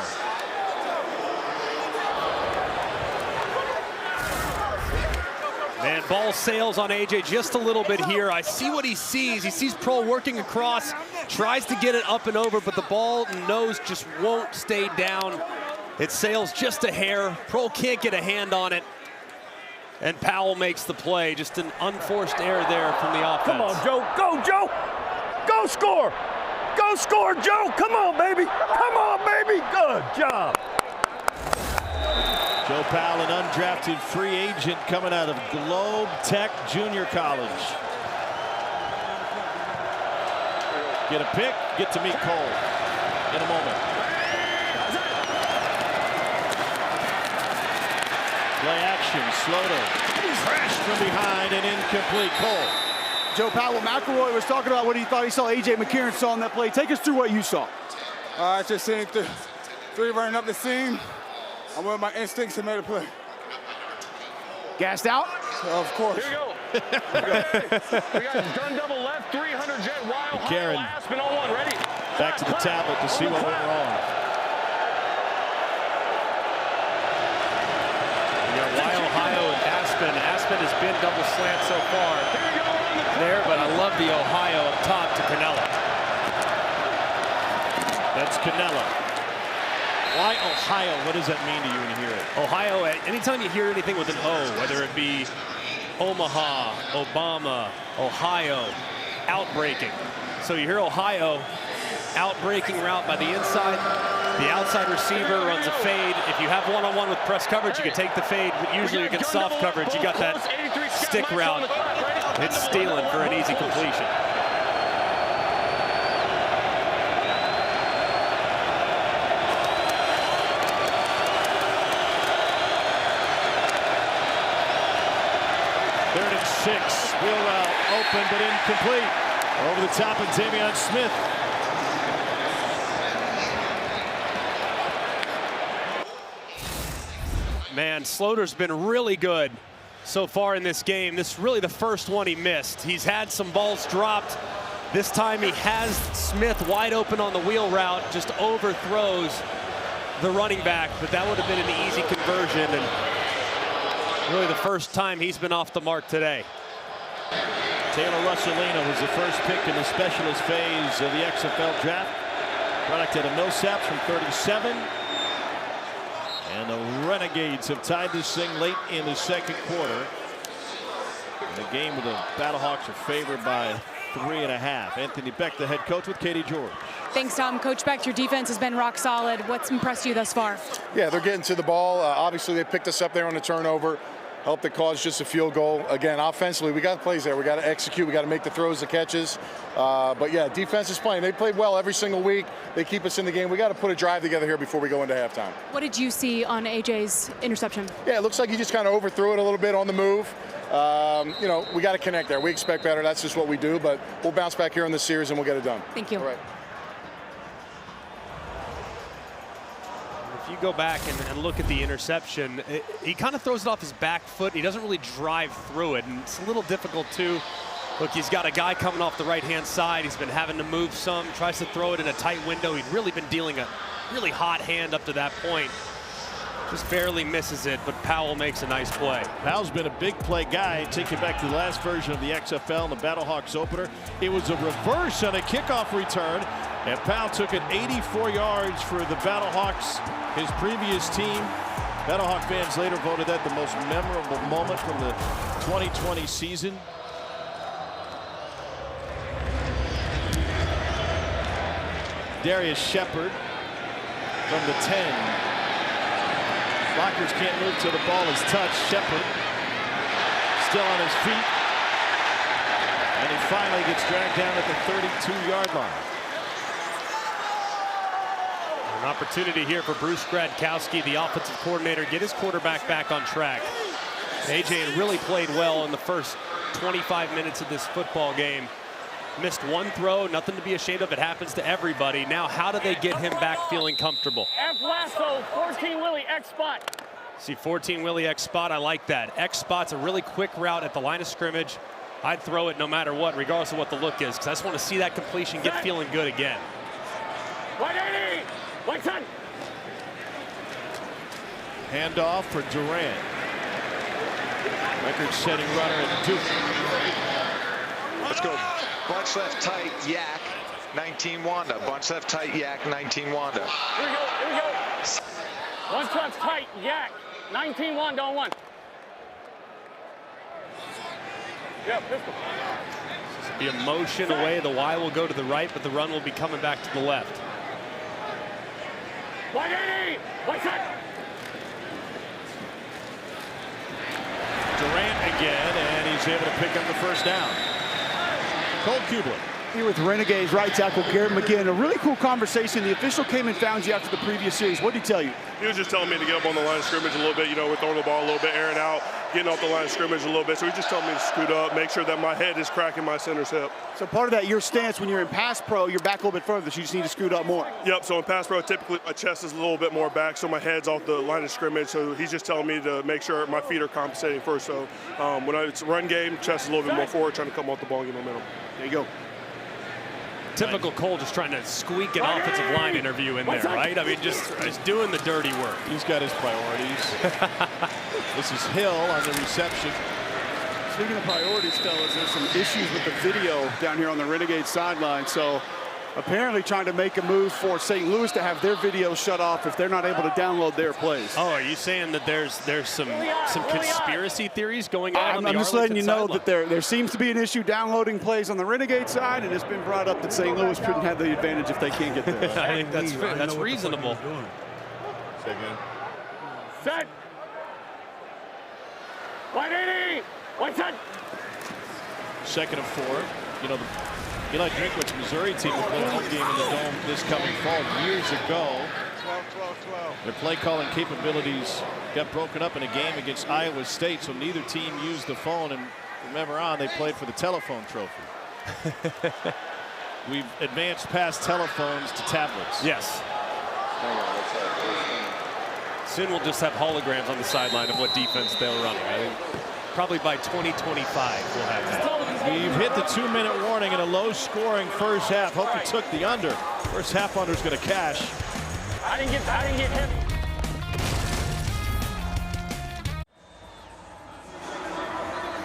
Man, ball sails on AJ just a little bit here. I see what he sees. He sees Pro working across, tries to get it up and over, but the ball nose just won't stay down. It sails just a hair. Pro can't get a hand on it. And Powell makes the play. Just an unforced error there from the offense. Come on, Joe. Go, Joe. Go score. Go Go score, Joe. Come on, baby. Come on, baby. Good job. Joe Powell, an undrafted free agent coming out of Globe Tech Junior College. Get a pick, get to meet Cole in a moment. Play action, Slaughter. Crashed from behind and incomplete. Cole. Joe Powell, McElroy was talking about what he thought he saw A.J. McCarron saw on that play. Take us through what you saw. I just seen three running up the seam. I went with my instincts and made a play. Gassed out? Of course. Here we go. We got gun double left, 300 jet, wild, McCarron. Aspen on one, ready. Back to the tablet to see what went wrong. Ohio and Aspen. Aspen has been double slant so far there, but I love the Ohio up top to Canella. That's Canella. Why Ohio? What does that mean to you when you hear it? Ohio, anytime you hear anything with an O, whether it be Omaha, Obama, Ohio, outbreaking. So you hear Ohio, outbreaking route by the inside. The outside receiver runs a fade. If you have one-on-one with press coverage, you can take the fade, but usually against soft coverage, you got that stick route. It's stealing for an easy completion. Third and 6. Wheel route open but incomplete. Over the top of Damian Smith. Man, Slaughter's been really good so far in this game. This is really the first one he missed. He's had some balls dropped. This time he has Smith wide open on the wheel route, just overthrows the running back, but that would have been an easy conversion, and really the first time he's been off the mark today. Taylor Russolino was the first pick in the specialist phase of the XFL draft. Product out of Millsaps from 37. And the Renegades have tied this thing late in the second quarter. In the game where the Battlehawks are favored by 3.5. Anthony Beck, the head coach, with Katie George. Thanks, Tom. Coach Beck, your defense has been rock solid. What's impressed you thus far? Yeah, they're getting to the ball. Obviously, they picked us up there on the turnover. Helped it cause just a field goal. Again, offensively, we got plays there. We got to execute. We got to make the throws, the catches. But yeah, defense is playing. They play well every single week. They keep us in the game. We got to put a drive together here before we go into halftime. What did you see on AJ's interception? Yeah, it looks like he just kind of overthrew it a little bit on the move. You know, we got to connect there. We expect better. That's just what we do. But we'll bounce back here in this series and we'll get it done. Thank you. All right. If you go back and look at the interception, he kind of throws it off his back foot. He doesn't really drive through it, and it's a little difficult too. Look, he's got a guy coming off the right-hand side. He's been having to move some, tries to throw it in a tight window. He'd really been dealing a really hot hand up to that point. Just barely misses it, but Powell makes a nice play. Powell's been a big play guy. Take you back to the last version of the XFL, the Battlehawks opener. It was a reverse on a kickoff return, and Powell took it 84 yards for the Battlehawks, his previous team. Battlehawk fans later voted that the most memorable moment from the 2020 season. Darius Shepard from the 10. Blockers can't move till the ball is touched. Shepard still on his feet. And he finally gets dragged down at the 32-yard line. An opportunity here for Bruce Gradkowski, the offensive coordinator, get his quarterback back on track. AJ really played well in the first 25 minutes of this football game. Missed one throw, nothing to be ashamed of. It happens to everybody. Now, how do they get him back feeling comfortable? F lasso, 14 Willie, X spot. See, 14 Willie X spot, I like that. X spot's a really quick route at the line of scrimmage. I'd throw it no matter what, regardless of what the look is, because I just want to see that completion get feeling good again. 180, 110. Handoff for Durant. Record-setting runner at Duke. Let's go. Bunch left tight, Yak, 19 Wanda. Bunch left tight, Yak, 19 Wanda. Here we go, here we go. Bunch left tight, Yak, 19 Wanda on one. Yeah, pistol. Be a motion away. The Y will go to the right, but the run will be coming back to the left. 180! 1 second! Durant again, and he's able to pick up the first down. Cole Kubler. Here with Renegades right tackle Garrett McGinn. A really cool conversation. The official came and found you after the previous series. What did he tell you? He was just telling me to get up on the line of scrimmage a little bit. You know, we're throwing the ball a little bit, airing out, getting off the line of scrimmage a little bit. So he just told me to scoot up, make sure that my head is cracking my center's hip. So part of that, your stance when you're in pass pro, you're back a little bit further, so you just need to scoot up more. Yep, so in pass pro, typically my chest is a little bit more back, so my head's off the line of scrimmage. So he's just telling me to make sure my feet are compensating first. So when it's a run game, chest is a little bit more forward, trying to come off the ball and get momentum. There you go. Typical Cole just trying to squeak an offensive line interview in there, right? I mean, just doing the dirty work. He's got his priorities. This is Hill on the reception. Speaking of priorities, fellas, there's some issues with the video down here on the Renegade sideline. So apparently trying to make a move for St. Louis to have their video shut off if they're not able to download their plays. Oh, are you saying that there's some conspiracy theories going on? I'm just letting you know that there seems to be an issue downloading plays on the Renegade side, and it's been brought up that St. Louis couldn't have the advantage if they can't get there. I think that's reasonable. Say again. Set! 180! 1 second! Second and 4. You know, the Eli Drinkwitz Missouri team will play a home game in the Dome this coming fall. Years ago, 12. their play calling capabilities got broken up in a game against Iowa State, so neither team used the phone, and from ever on they played for the telephone trophy. We've advanced past telephones to tablets. Yes. Soon we'll just have holograms on the sideline of what defense they'll run. I think probably by 2025 we'll have that. We've hit the 2-minute warning in a low-scoring first half. Hope you took the under. First half under's going to cash. I didn't get hit.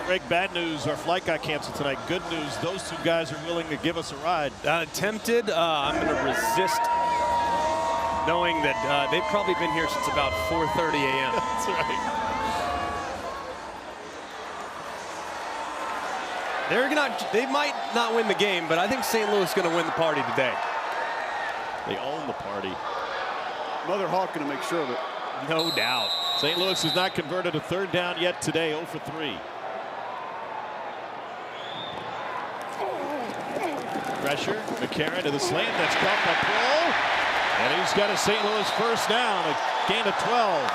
Greg, bad news, our flight got canceled tonight. Good news, those two guys are willing to give us a ride. Tempted, I'm going to resist, knowing that they've probably been here since about 4:30 a.m. That's right. They might not win the game, but I think St. Louis is going to win the party today. They own the party. Mother Hawk going to make sure of it. No doubt. St. Louis has not converted a third down yet today, 0 for 3. Pressure, McCarron to the slant, that's caught by Pro. And he's got a St. Louis first down, a gain of 12.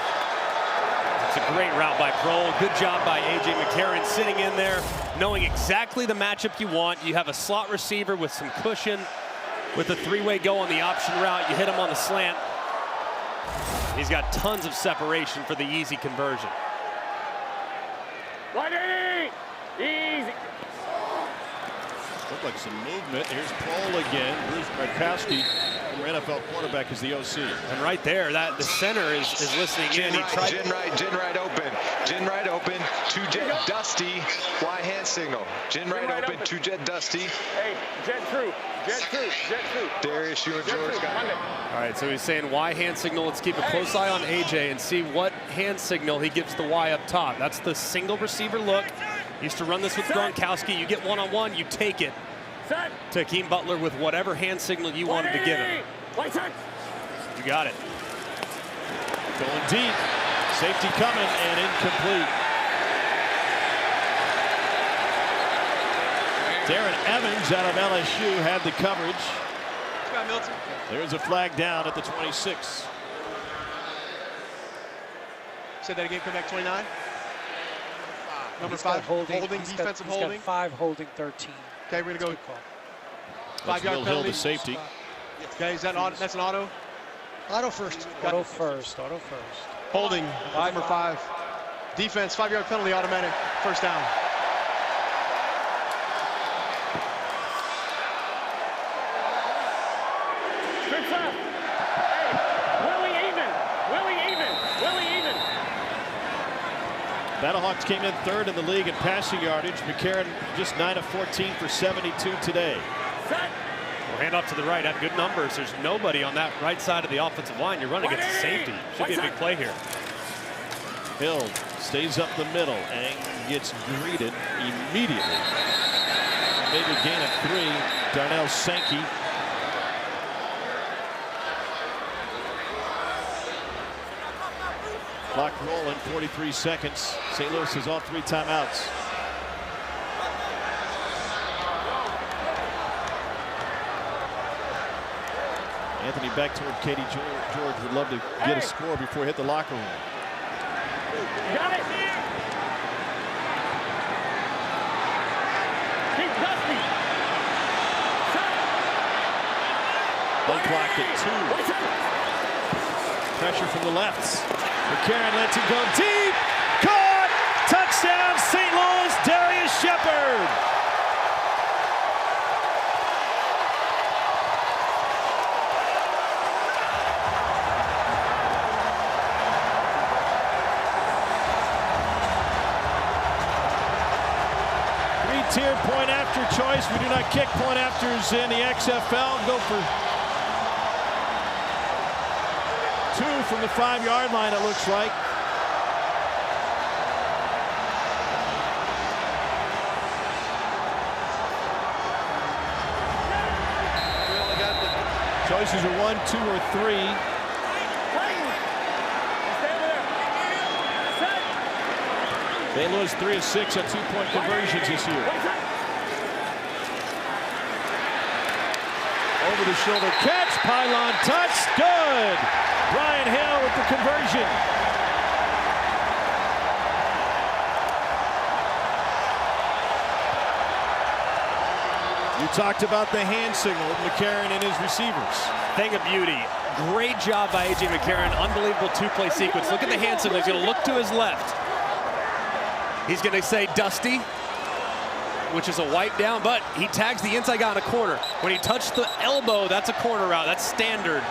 It's a great route by Prohl. Good job by A.J. McCarron sitting in there, knowing exactly the matchup you want. You have a slot receiver with some cushion. With a three-way go on the option route, you hit him on the slant. He's got tons of separation for the easy conversion. 180! Easy. Looked like some movement. Here's Prohl again. Bruce Markowski, former NFL quarterback, is the OC. And right there, the center is listening in. Gin right open. Two jet Dusty. Y hand signal. Gin right open. Two jet Dusty. Hey, jet true. Darius, you and George got it. All right, so he's saying Y hand signal. Let's keep a close eye on AJ and see what hand signal he gives the Y up top. That's the single receiver look. He used to run this with Gronkowski. You get one-on-one, you take it. To Hakeem Butler with whatever hand signal you wanted to give him. You got it. Going deep. Safety coming and incomplete. Darren Evans out of LSU had the coverage. There's a flag down at the 26. Say that again, come back 29. Number He's 5, holding defensive he's holding. Got 5 holding 13. Okay, we're gonna go. That's 5-yard Will penalty. Hill, the safety. Okay, is that that's an auto? Auto first. Auto first. Holding, number 5. Defense, 5-yard penalty, automatic, first down. Good stuff. Hey, Willie even. Battlehawks came in third in the league in passing yardage. McCarron just 9 of 14 for 72 today. We'll hand off to the right. Have good numbers. There's nobody on that right side of the offensive line. You're running against safety. Should be a big play here. Hill stays up the middle and gets greeted immediately. maybe a gain of 3. Darnell Sankey. Clock rolling, 43 seconds. St. Louis is off 3 timeouts. Anthony back toward Katie George. Would love to get a score before he hit the locker room. Got it. Keep Dusty. One clock at 2. Pressure from the left. McCarron lets it go deep. Caught. Touchdown St. Louis. Darius Shepard. Three-tier point after choice. We do not kick point afters in the XFL. Go for 2 from the 5-yard line, it looks like. We only got the choices are 1, 2, or 3. St. Louis 3 of 6 on 2-point conversions this year. Over the shoulder catch, pylon touch, good. Brian Hill with the conversion. You talked about the hand signal of McCarron and his receivers. Thing of beauty. Great job by A.J. McCarron. Unbelievable 2-play sequence. Look at the hand signal. He's going to look to his left. He's going to say Dusty, which is a wipe down, but he tags the inside guy on a corner. When he touched the elbow, that's a corner route. That's standard.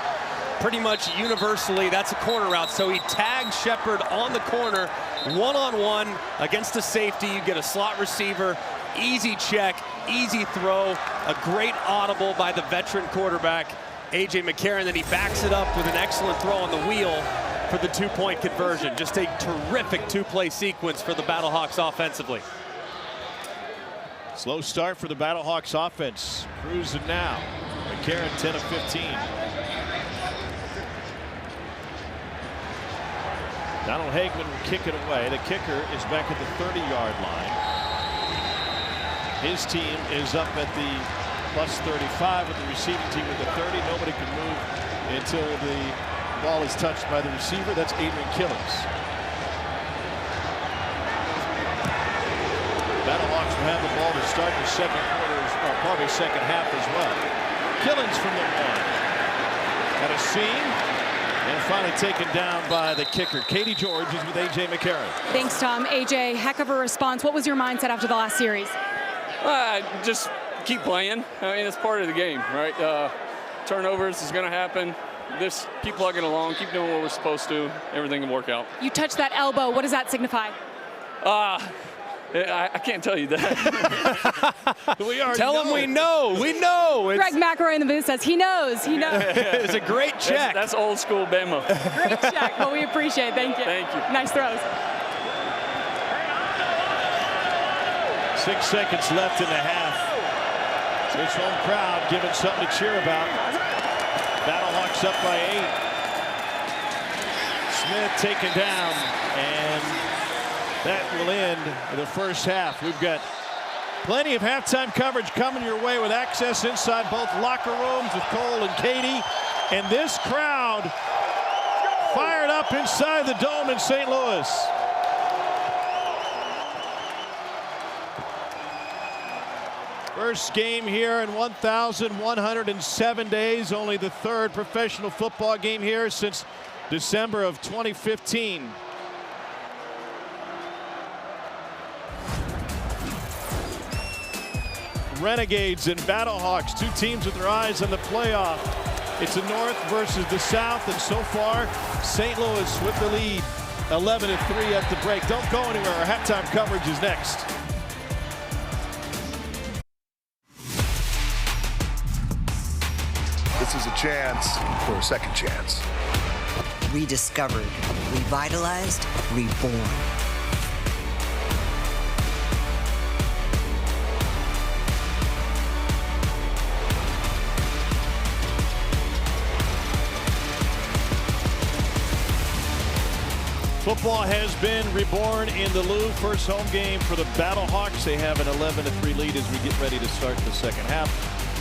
Pretty much universally, that's a corner route. So he tags Shepard on the corner, one-on-one against a safety. You get a slot receiver, easy check, easy throw, a great audible by the veteran quarterback, A.J. McCarron. Then he backs it up with an excellent throw on the wheel for the 2-point conversion. Just a terrific 2-play sequence for the Battlehawks offensively. Slow start for the Battlehawks offense. Cruising now. McCarron 10 of 15. Donald Hagman will kick it away. The kicker is back at the 30-yard line. His team is up at the plus 35 with the receiving team with the 30. Nobody can move until the ball is touched by the receiver. That's Adrian Killings. Battlehawks will have the ball to start the second quarter, or probably second half as well. Killings from the 1. Got a seam, and finally taken down by the kicker. Katie George is with A.J. McCarron. Thanks, Tom. A.J., heck of a response. What was your mindset after the last series? Just keep playing. I mean, it's part of the game, right? Turnovers is going to happen. Just keep plugging along, keep doing what we're supposed to. Everything will work out. You touched that elbow. What does that signify? I can't tell you that. Tell him we know. We know. Greg McElroy in the booth says he knows. He knows. It's a great check. That's old school Bama. Great check. Well, we appreciate it. Thank you. Thank you. Nice throws. 6 seconds left in the half. This home crowd giving something to cheer about. Battlehawks up by 8. Smith taken down, and that will end the first half. We've got plenty of halftime coverage coming your way with access inside both locker rooms with Cole and Katie. And this crowd fired up inside the dome in St. Louis. First game here in 1,107 days. Only the 3rd professional football game here since December of 2015. Renegades and Battlehawks, 2 teams with their eyes on the playoff. It's the North versus the South, and so far, St. Louis with the lead, 11-3 at the break. Don't go anywhere. Our halftime coverage is next. This is a chance for a second chance. Rediscovered, revitalized, reborn. Football has been reborn in the Louvre. First home game for the Battlehawks. They have an 11-3 lead as we get ready to start the second half.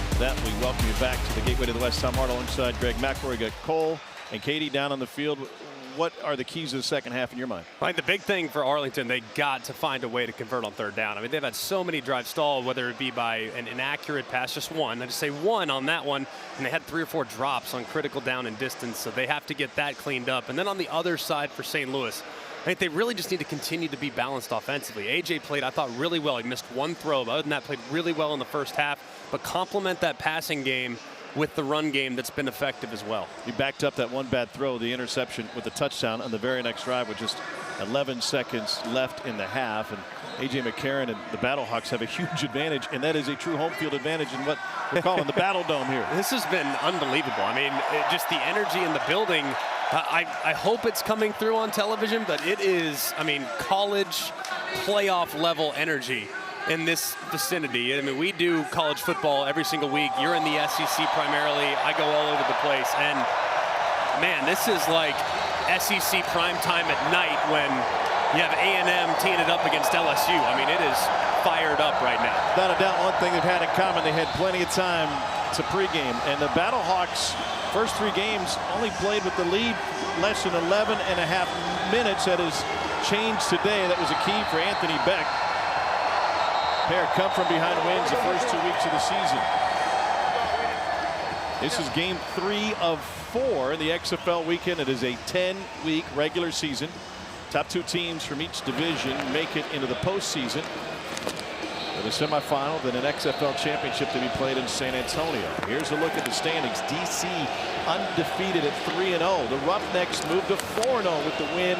With that, we welcome you back to the Gateway to the West. Tom Hart alongside Greg McElroy. Got Cole and Katie down on the field. What are the keys to the second half in your mind? I think the big thing for Arlington, they got to find a way to convert on third down. I mean, they've had so many drives stalled, whether it be by an inaccurate pass, just one. I just say one on that one, and they had 3 or 4 drops on critical down and distance, so they have to get that cleaned up. And then on the other side for St. Louis, I think they really just need to continue to be balanced offensively. AJ played, I thought, really well. He missed 1 throw, but other than that, played really well in the first half. But complement that passing game with the run game that's been effective as well. He backed up that one bad throw, the interception, with the touchdown on the very next drive with just 11 seconds left in the half. And A.J. McCarron and the Battlehawks have a huge advantage, and that is a true home field advantage in what we're calling the Battle Dome here. This has been unbelievable. I mean, just the energy in the building. I hope it's coming through on television, but it is, I mean, college playoff level energy in this vicinity. I mean, we do college football every single week. You're in the SEC primarily. I go all over the place. And, man, this is like SEC primetime at night when you have A&M teeing it up against LSU. I mean, it is fired up right now. Without a doubt, one thing they've had in common, they had plenty of time to pregame. And the Battlehawks, first 3 games, only played with the lead less than 11 and a half minutes. That has changed today. That was a key for Anthony Beck. Pair come from behind wins the first 2 weeks of the season. This is game 3 of 4 in the XFL weekend. It is a 10-week regular season. Top 2 teams from each division make it into the postseason. For the semifinal, then an XFL championship to be played in San Antonio. Here's a look at the standings. DC undefeated at 3-0. The Roughnecks moved to 4-0 with the win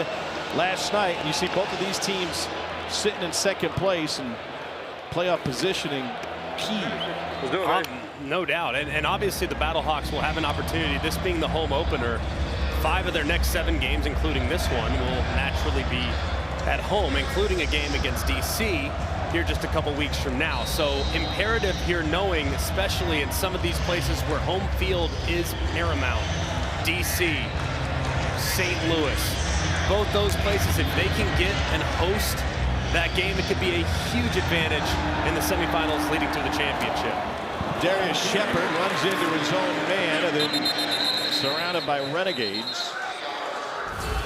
last night. And you see both of these teams sitting in second place, and playoff positioning key. No doubt. And obviously the Battlehawks will have an opportunity, this being the home opener. 5 of their next 7 games, including this one, will naturally be at home, including a game against DC here just a couple weeks from now. So imperative here, knowing, especially in some of these places where home field is paramount, DC, St. Louis, both those places, if they can get and host that game, it could be a huge advantage in the semifinals leading to the championship. Darius Shepard runs into his own man and then surrounded by Renegades,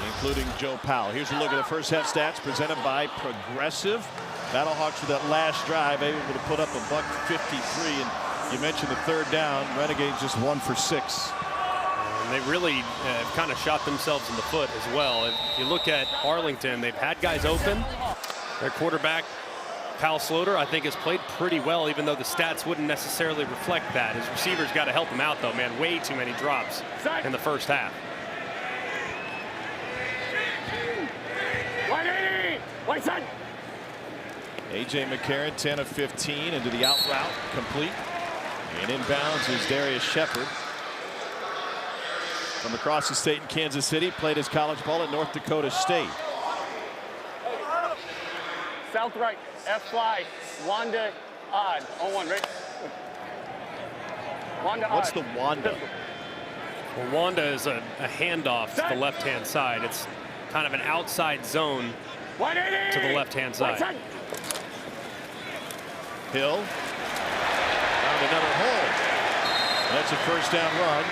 including Joe Powell. Here's a look at the first half stats presented by Progressive. Battlehawks with that last drive able to put up $153, and you mentioned the third down. Renegades just 1 for 6. And they really have kind of shot themselves in the foot as well. If you look at Arlington, they've had guys open. Their quarterback, Kyle Sloter, I think has played pretty well, even though the stats wouldn't necessarily reflect that. His receivers got to help him out, though, man. Way too many drops in the first half. 180! White side! A.J. McCarron, 10 of 15 into the out route, complete. And inbounds is Darius Shepard. From across the state in Kansas City, played his college ball at North Dakota State. South right, F-fly, Wanda, odd, on 1, right? Wanda, What's odd. the Wanda? Well, Wanda is a handoff to the left-hand side. It's kind of an outside zone to the left-hand side. Hill found another hole. That's a first down run.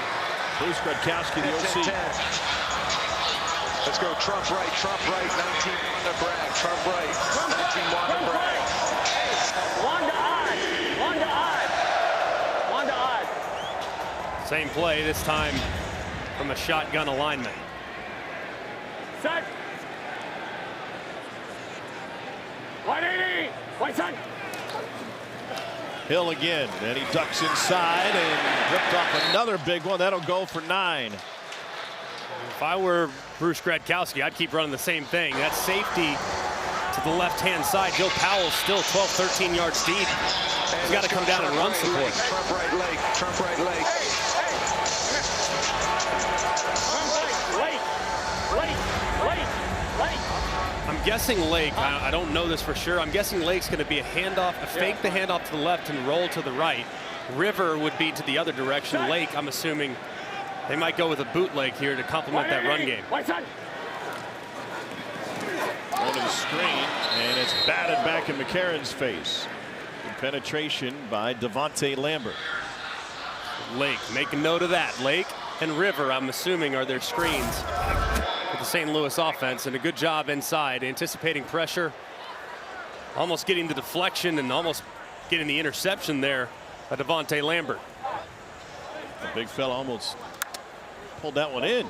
Bruce Gradkowski, the OC. Let's go Trump right, 19 Wanda Bragg, Trump right, 19 Wanda Bragg. Wanda odd, Wanda odd, Wanda odd. Same play, this time from a shotgun alignment. Set. 180, white side. Hill again, and he ducks inside and ripped off another big one. That'll go for 9. If I were Bruce Gradkowski, I'd keep running the same thing. That safety to the left-hand side. Joe Powell's still 12, 13 yards deep. He's got to come down and run support. Trump right leg, Trump right leg. I'm guessing Lake, I don't know this for sure. I'm guessing Lake's going to be a handoff, fake the handoff to the left and roll to the right. River would be to the other direction. Lake, I'm assuming they might go with a bootleg here to complement that run game. Going to the screen, and it's batted back in McCarron's face. Good penetration by Devontae Lambert. Lake, make a note of that. Lake and River, I'm assuming, are their screens for the St. Louis offense, and a good job inside, anticipating pressure, almost getting the deflection and almost getting the interception there by Devontae Lambert. The big fella almost pulled that one in.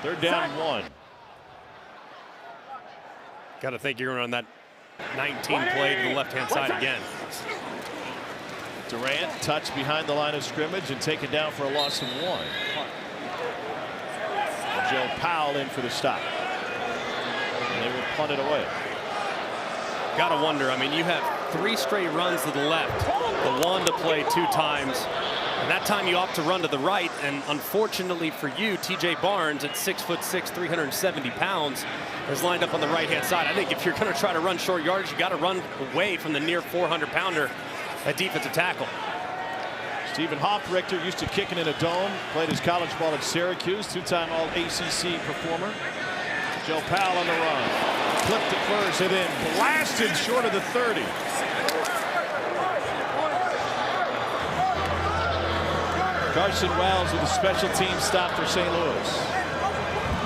Third down 1. Got to think you're going to run that 19 play to the left-hand side again. Durant touched behind the line of scrimmage and taken down for a loss of 1. And Joe Powell in for the stop. And they will punt it away. Got to wonder, I mean, you have 3 straight runs to the left, the one to play 2 times. And that time you opt to run to the right, and unfortunately for you, T.J. Barnes at 6'6", 370 pounds, is lined up on the right-hand side. I think if you're going to try to run short yardage, you got to run away from the near 400-pounder at defensive tackle. Stephen Hoffrichter used to kicking in a dome, played his college ball at Syracuse, 2-time All-ACC performer. Joe Powell on the run, clipped to first, and then blasted short of the 30. Carson Wells with a special team stop for St. Louis.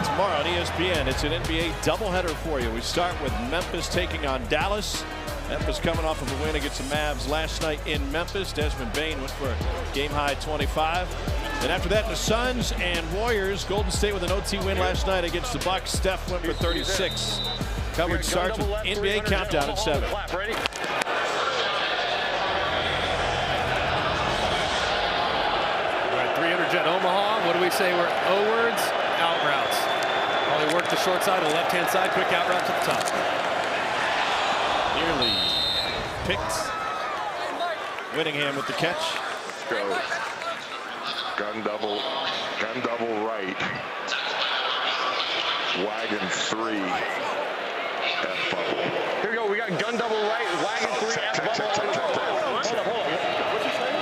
Tomorrow on ESPN, it's an NBA doubleheader for you. We start with Memphis taking on Dallas. Memphis coming off of a win against the Mavs last night in Memphis. Desmond Bane went for a game-high 25. Then after that, the Suns and Warriors. Golden State with an OT win last night against the Bucks. Steph went for 36. Coverage starts with NBA Countdown at 7. Jet Omaha, what do we say? We're O-words, out routes. While they work the short side, the left-hand side, quick out route to the top. Nearly picked. Whittingham with the catch. Go. Gun double right. Wagon 3. F bubble. Here we go. We got gun double right, wagon 3, F bubble. Hold up. What's he saying?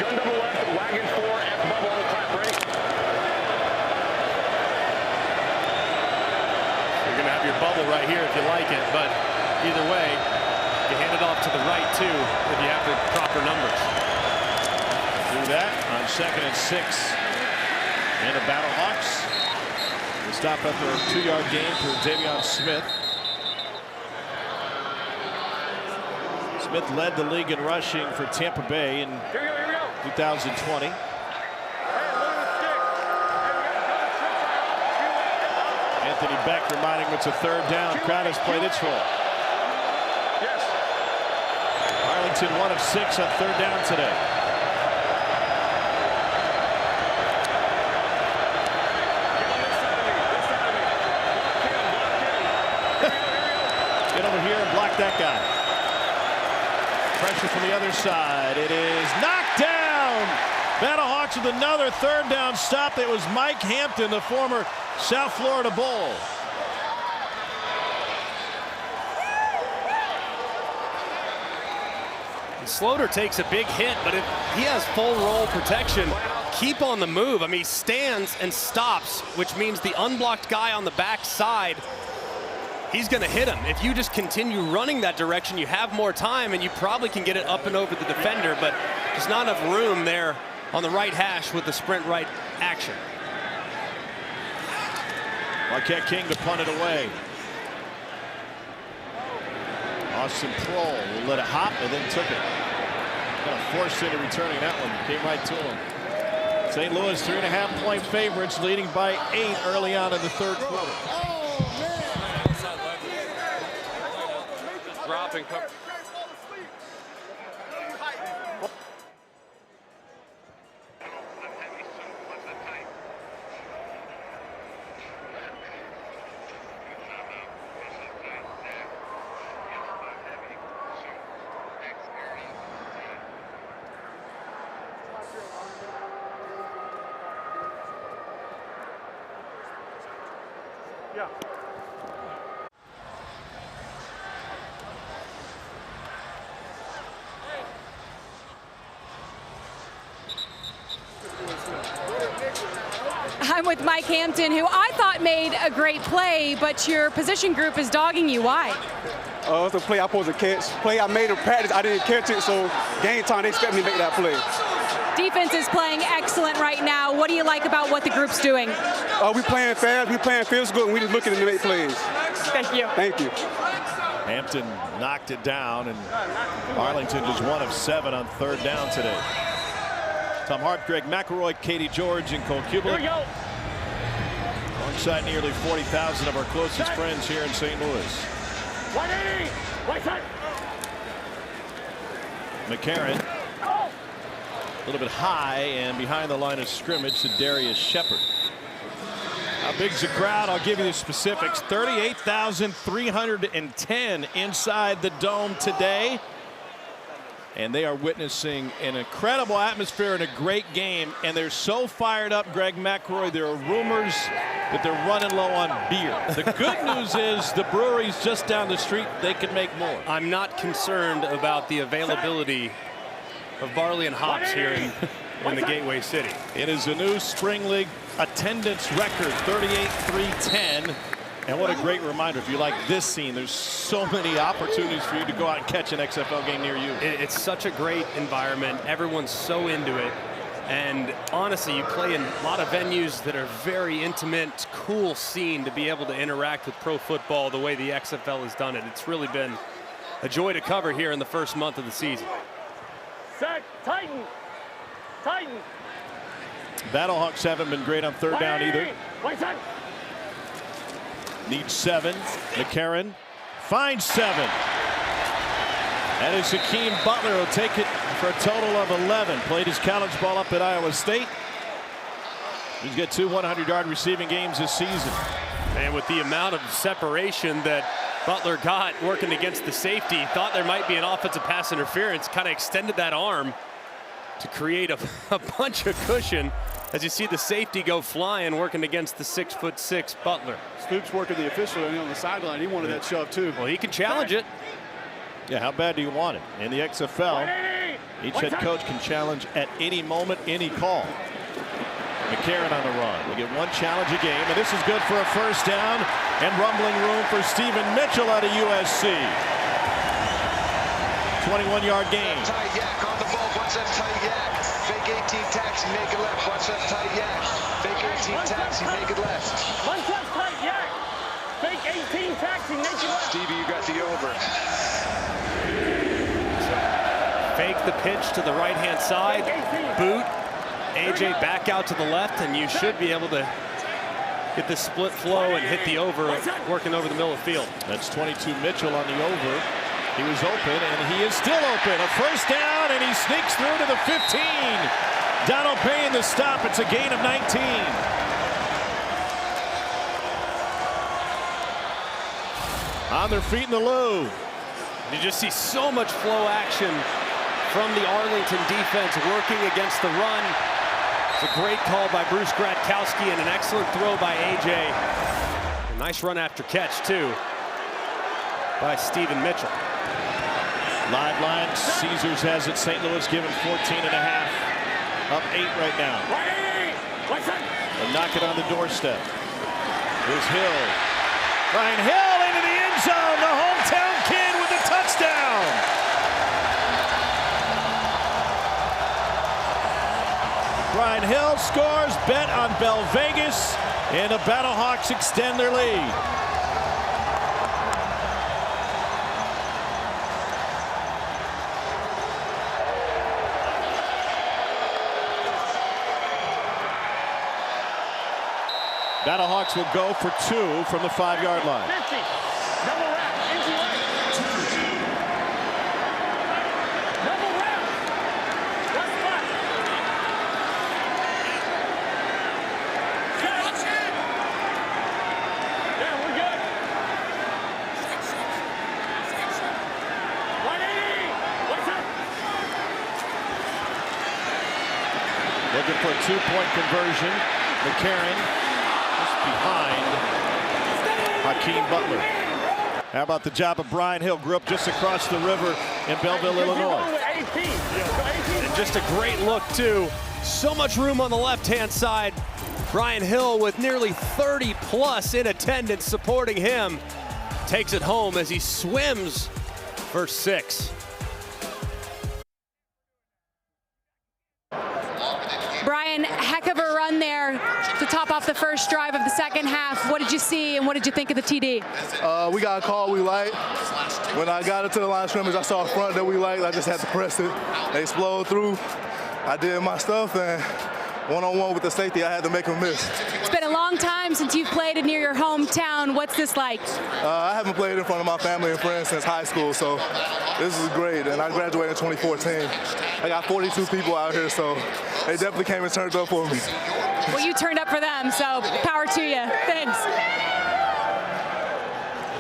Gun double left, wagon 4, F bubble on the clap. Ready? You're going to have your bubble right here if you like it, but either way, you hand it off to the right too if you have the proper numbers. Do that on 2nd and 6. And the Battlehawks. The stop after a 2-yard gain for Davion Smith. Smith led the league in rushing for Tampa Bay in 2020. Anthony Beck reminding him it's a 3rd down. Crowd has played its role. Arlington 1 of 6 on 3rd down today. Get over here and block that guy. Pressure from the other side. It is knocked down. Battlehawks with another 3rd down stop. It was Mike Hampton, the former South Florida Bull. Sloter takes a big hit, but if he has full roll protection, keep on the move. I mean, he stands and stops, which means the unblocked guy on the back side, he's going to hit him. If you just continue running that direction, you have more time, and you probably can get it up and over the defender, but there's not enough room there on the right hash with the sprint right action. Marquette King to punt it away. Austin Prohl will let it hop and then took it. Kind of forced into returning that one. Came right to him. St. Louis 3.5-point favorites, leading by 8 early on in the 3rd quarter. Dropping. Yeah. I'm with Mike Hampton, who I thought made a great play, but your position group is dogging you. Why? It's a play I supposed to catch. Play I made in practice, I didn't catch it, so game time, they expect me to make that play. Defense is playing excellent right now. What do you like about what the group's doing? We playing fast, we playing physical, and we just looking to make plays. Thank you. Thank you. Hampton knocked it down, and Arlington just 1 of 7 on 3rd down today. Tom Hart, Greg McElroy, Katie George, and Cole Kubelik. Alongside nearly 40,000 of our closest friends here in St. Louis. 180! Right side! McCarron. A little bit high and behind the line of scrimmage to Darius Shepard. How big's the crowd? I'll give you the specifics. 38,310 inside the dome today. And they are witnessing an incredible atmosphere and a great game. And they're so fired up, Greg McElroy. There are rumors that they're running low on beer. The good news is the brewery's just down the street. They can make more. I'm not concerned about the availability of barley and hops here in the Gateway City. It is a new Spring League attendance record, 38,310. And what a great reminder. If you like this scene, there's so many opportunities for you to go out and catch an XFL game near you. It's such a great environment. Everyone's so into it. And honestly, you play in a lot of venues that are very intimate, cool scene to be able to interact with pro football the way the XFL has done it. It's really been a joy to cover here in the first month of the season. Set, tighten, tighten. Battlehawks haven't been great on 3rd down either. Right side. Needs 7. McCarron finds 7. That is Hakeem Butler. Will take it for a total of 11. Played his college ball up at Iowa State. He's got 2 100-yard receiving games this season. And with the amount of separation that Butler got working against the safety, thought there might be an offensive pass interference, kind of extended that arm to create a bunch of cushion as you see the safety go flying working against the 6'6" Butler. Stoops working the official on the sideline. He wanted that shove too. Well, he can challenge it. Yeah, how bad do you want it? In the XFL, each head coach can challenge at any moment, any call. McCarron on the run. We get 1 challenge a game, and this is good for a 1st down and rumbling room for Stephen Mitchell out of USC. 21-yard gain. Tight yak on the ball. Bunch left tight yak. Fake 18 taxi, make it left. Bunch left tight yak. Fake 18 taxi, make it left. Bunch left tight yak. Fake 18 taxi, make it left. Stevie, you got the over. Fake the pitch to the right-hand side. Boot. AJ back out to the left, and you should be able to get the split flow and hit the over, working over the middle of the field. That's 22 Mitchell on the over. He was open, and he is still open. A 1st down, and he sneaks through to the 15. Donald Payne the stop. It's a gain of 19. On their feet in the low. You just see so much flow action from the Arlington defense working against the run. It's a great call by Bruce Gradkowski and an excellent throw by AJ. A nice run after catch too by Stephen Mitchell. Live line, Caesars has it. St. Louis given 14.5. Up 8 right now. They'll knock it on the doorstep. Here's Hill. Brian Hill into the end zone. The hometown kid with a touchdown. Brian Hill scores. Bet on Bell Vegas. And the Battlehawks extend their lead. Battlehawks will go for 2 from the 5-yard line. 50. Double wrap. Into right. Double wrap. Left flat. Yeah, we're good. 180. What's up? Looking for a 2-point conversion. McCarron behind Hakeem Butler. How about the job of Brian Hill? Grew up just across the river in Belleville, Illinois. And just a great look too. So much room on the left-hand side Brian Hill with nearly 30 plus in attendance supporting him takes it home as he swims for 6. Brian, heck of a run there to top off the first drive of the second half. What did you see and what did you think of the TD? We got a call we liked. When I got into the line of scrimmage, I saw a front that we liked. I just had to press it. They exploded through. I did my stuff, and one-on-one with the safety, I had to make him miss. It's been a long time since you've played near your hometown. What's this like? I haven't played in front of my family and friends since high school, so this is great. And I graduated in 2014. I got 42 people out here, so they definitely came and turned up for me. Well, you turned up for them, so power to you. Thanks.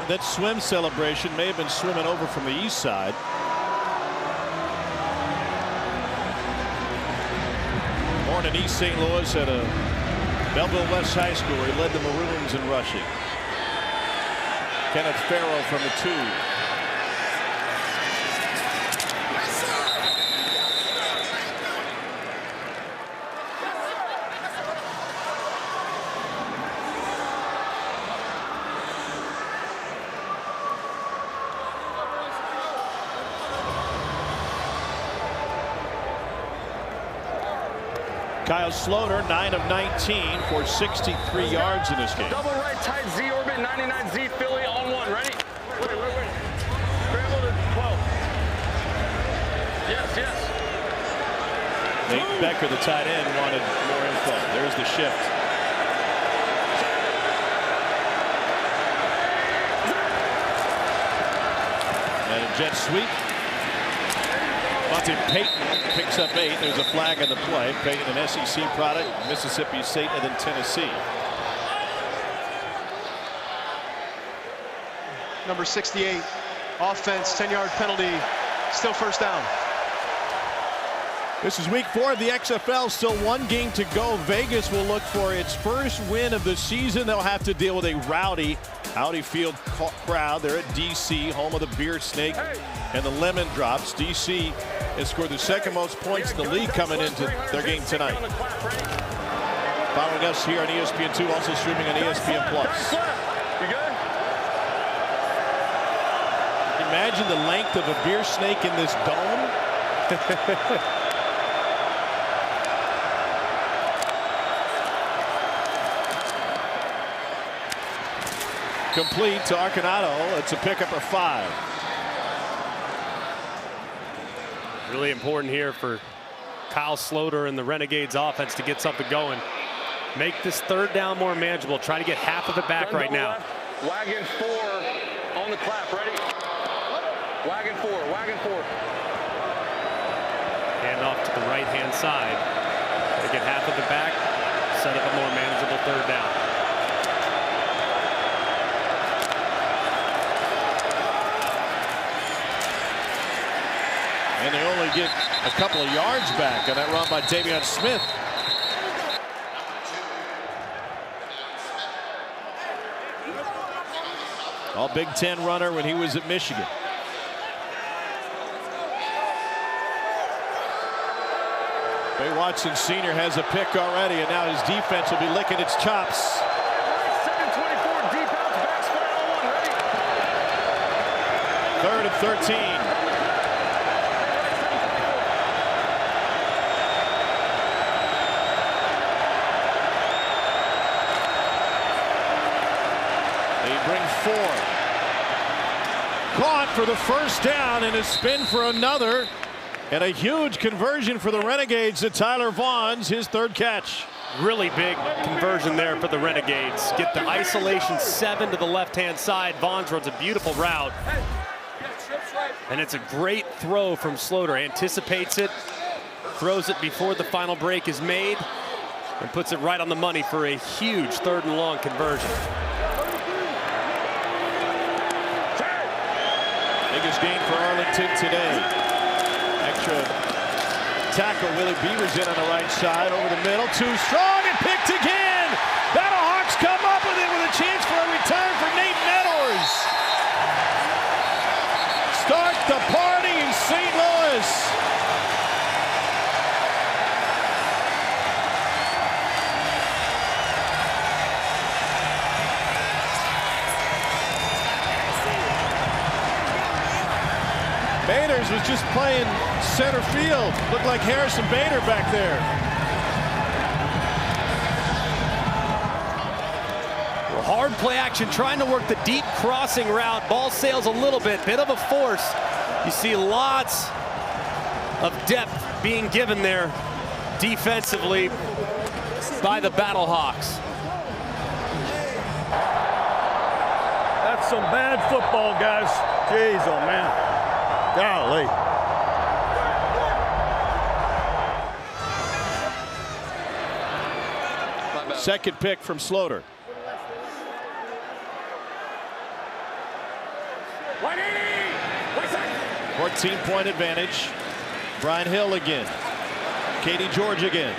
That swim celebration may have been swimming over from the east side. Born in East St. Louis at a Belleville West High School, where he led the Maroons in rushing. Kenneth Farrell from the 2. Kyle Sloter, 9 of 19 for 63 yards in this game. Double right tight Z orbit, 99Z Philly on 1. Ready? Wait. Scramble to 12. Yes. Nate Becker, the tight end, wanted more info. There's the shift. And a jet sweep. Monty Payton picks up 8. There's a flag on the play. Payton, an SEC product, Mississippi State, and then Tennessee. Number 68, offense, 10-yard penalty, still first down. This is week 4 of the XFL. Still 1 game to go. Vegas will look for its first win of the season. They'll have to deal with a rowdy Field crowd. They're at DC, home of the Beer Snake and the Lemon Drops. DC has scored the second most points in the league coming into their game tonight. Following us here on ESPN2, also streaming on ESPN+. Imagine the length of a beer snake in this dome. Complete to Arcanado. It's a pickup of 5. Really important here for Kyle Sloter and the Renegades offense to get something going. Make this third down more manageable. Try to get half of it back right now. Wagon 4 on the clap. Ready? Wagon 4. Hand off to the right-hand side. To get half of it back, set up a more manageable third down. And they only get a couple of yards back on that run by Davion Smith. All Big Ten runner when he was at Michigan. Ray Watson Sr. has a pick already, and now his defense will be licking its chops. 724 deep out, back split on 1. Ready? 3rd and 13. Bring 4. Caught for the first down and a spin for another. And a huge conversion for the Renegades to Tyler Vaughn's, his 3rd catch. Really big conversion there for the Renegades. Get the isolation 7 to the left-hand side. Vaughn's runs a beautiful route. And it's a great throw from Sloter. Anticipates it, throws it before the final break is made, and puts it right on the money for a huge 3rd and long conversion. Biggest gain for Arlington today. Extra tackle. Willie Beaver's in on the right side, over the middle. Too strong and picked again. Battlehawks come up with it with a chance for a return for Nate Meadows. Start the party in St. Louis. Bader's was just playing center field. Looked like Harrison Bader back there. Hard play action, trying to work the deep crossing route. Ball sails a little bit of a force. You see lots of depth being given there defensively by the Battlehawks. That's some bad football, guys. Jeez, oh man. Golly. Second pick from Sloter. 14-point advantage. Brian Hill again. Katie George again.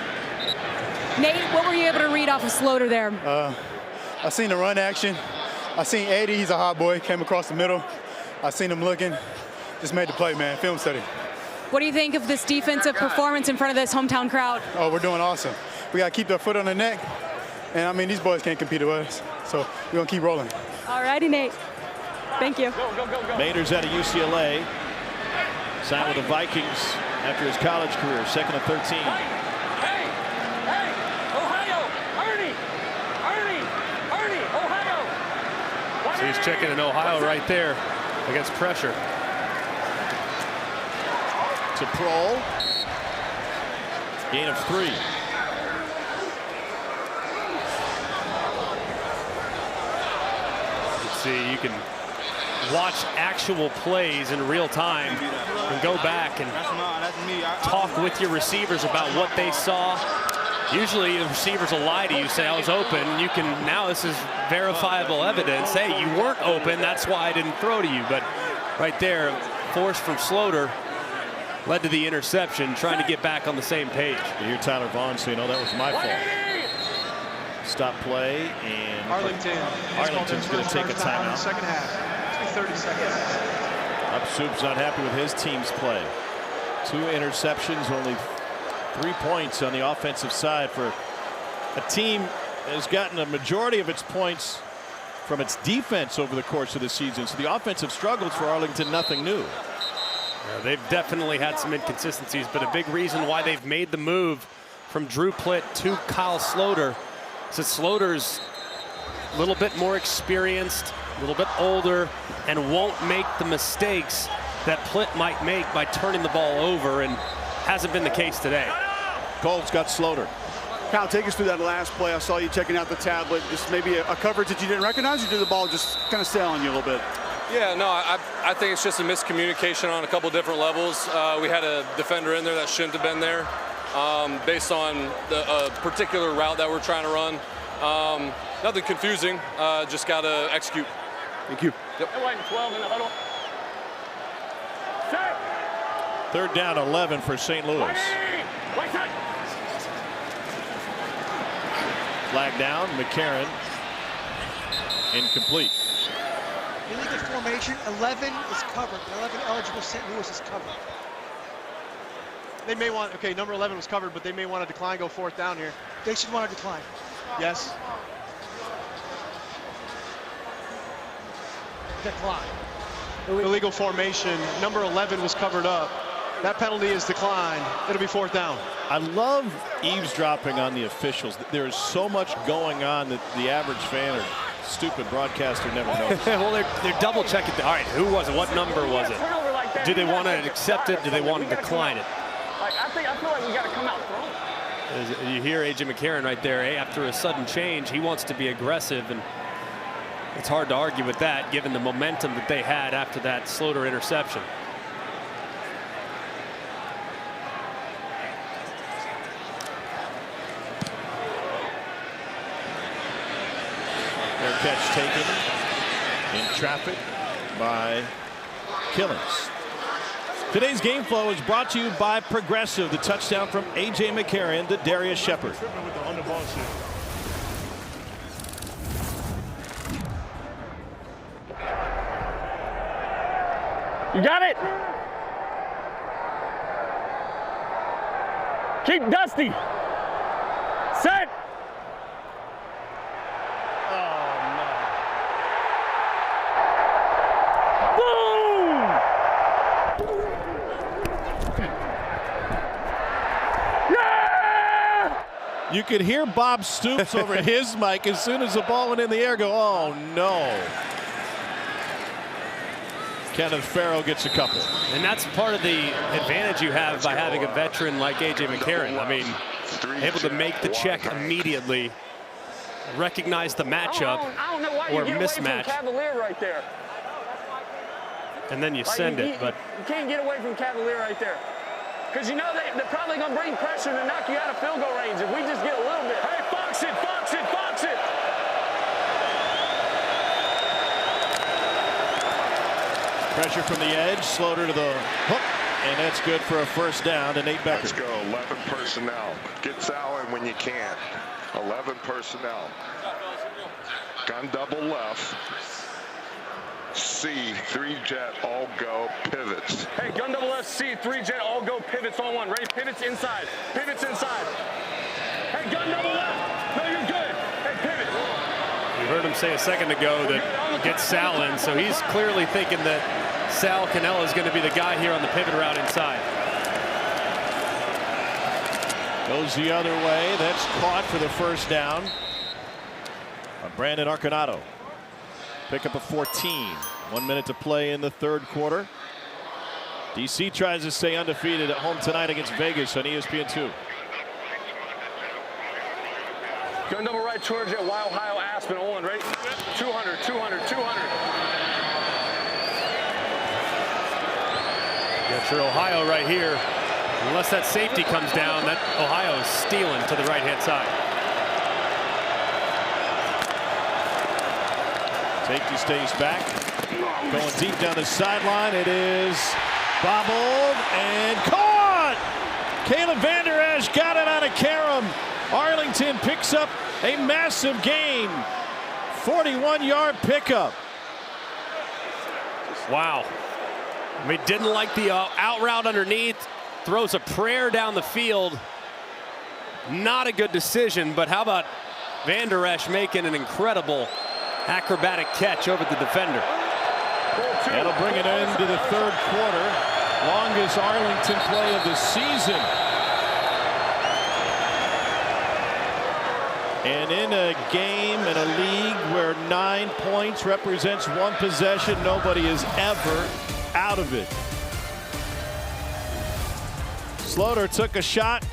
Nate, what were you able to read off of Sloter there? I seen the run action. I seen Eddie, he's a hot boy, came across the middle. I seen him looking, just made the play, man, film study. What do you think of this defensive performance in front of this hometown crowd? Oh, we're doing awesome. We got to keep our foot on the neck. And I mean, these boys can't compete with us. So we're going to keep rolling. All righty, Nate. Thank you. Bader's out of UCLA. Signed with the Vikings after his college career, second of 13. Hey, Ohio, Ernie, Ohio. So he's checking in Ohio right there against pressure. To Prohl. Gain of 3. See, you can watch actual plays in real time and go back and talk with your receivers about what they saw. Usually the receivers will lie to you, say I was open. You can, now this is verifiable evidence. Hey, you weren't open, that's why I didn't throw to you. But right there, force from Sloter led to the interception, trying to get back on the same page. You hear Tyler Vaughn say, no, that was my fault. Stop play, and Arlington's going to take a timeout. Second half. 30 seconds. Upsoup's not happy with his team's play. 2 interceptions, only 3 points on the offensive side for a team that has gotten a majority of its points from its defense over the course of the season. So the offensive struggles for Arlington, nothing new. Yeah, they've definitely had some inconsistencies, but a big reason why they've made the move from Drew Plitt to Kyle Sloter is that Sloter's a little bit more experienced, a little bit older, and won't make the mistakes that Plitt might make by turning the ball over, and hasn't been the case today. Cole's got Sloter. Kyle, take us through that last play. I saw you checking out the tablet. Just maybe a coverage that you didn't recognize, or did the ball just kind of sail on you a little bit? Yeah, no, I think it's just a miscommunication on a couple different levels. We had a defender in there that shouldn't have been there based on the particular route that we're trying to run. Nothing confusing, just got to execute. Thank you. Yep. 12 in the huddle. Set. 3rd down, 11 for St. Louis. Flag down, McCarron. Incomplete. Illegal formation, 11 is covered. 11 eligible St. Louis is covered. They may want, okay, number 11 was covered, but they may want to decline, go 4th down here. They should want to decline. Yes. Decline. Illegal formation, number 11 was covered up. That penalty is declined. It'll be 4th down. I love eavesdropping on the officials. There is so much going on that the average fan or stupid broadcaster never knows. Well, they're double checking. All right, who was it? What number was it? Do they want to accept it? Do they want to decline it? I feel like we got to come out throwing. You hear A.J. McCarron right there. Hey, after a sudden change, he wants to be aggressive, and it's hard to argue with that given the momentum that they had after that Sloter interception. Their catch taken in traffic by Killings. Today's game flow is brought to you by Progressive. The touchdown from A.J. McCarron to Darius Shepard. You got it. Keep Dusty. Set. Boom! You could hear Bob Stoops over his mic as soon as the ball went in the air go, oh no. Kenneth Farrell gets a couple. And that's part of the advantage you have by having a veteran like A.J. McCarron. I mean, able to make the check immediately, recognize the matchup or mismatch. Cavalier right there. And then you send it, but you can't get away from Cavalier right there. Because you know they're probably going to bring pressure to knock you out of field goal range if we just get a little bit. Hey, fox it, fox it, fox it. Pressure from the edge, Slaughter to the hook, and that's good for a first down to Nate Becker. Let's go, 11 personnel. Get Allen when you can. 11 personnel. Gun double left. C, 3-jet, all go, pivots. Hey, gun double left, C, 3-jet, all go, pivots on one. Ready? Pivots inside. Pivots inside. Hey, gun double left. No, you're good. Hey, pivot. You heard him say a second ago that gets Sal in, so he's clearly thinking that Sal Cannella is going to be the guy here on the pivot route inside. Goes the other way. That's caught for the first down. Brandon Arconato. Pick up a 14. 1 minute to play in the third quarter. DC tries to stay undefeated at home tonight against Vegas on ESPN2. Gun double right, 200 jet, Y Ohio, Aspen, on, right? 200, 200, 200. Got your Ohio right here. Unless that safety comes down, that Ohio is stealing to the right-hand side. Safety stays back. Going deep down the sideline. It is bobbled and caught! Caleb Van Der Esch got it on a carom. Arlington picks up a massive gain. 41-yard pickup. Wow. I mean, didn't like the out route underneath. Throws a prayer down the field. Not a good decision, but how about Van Der Esch making an incredible acrobatic catch over the defender. That'll bring it into the third quarter. Longest Arlington play of the season. And in a game, in a league where 9 points represents one possession, nobody is ever out of it. Slaughter took a shot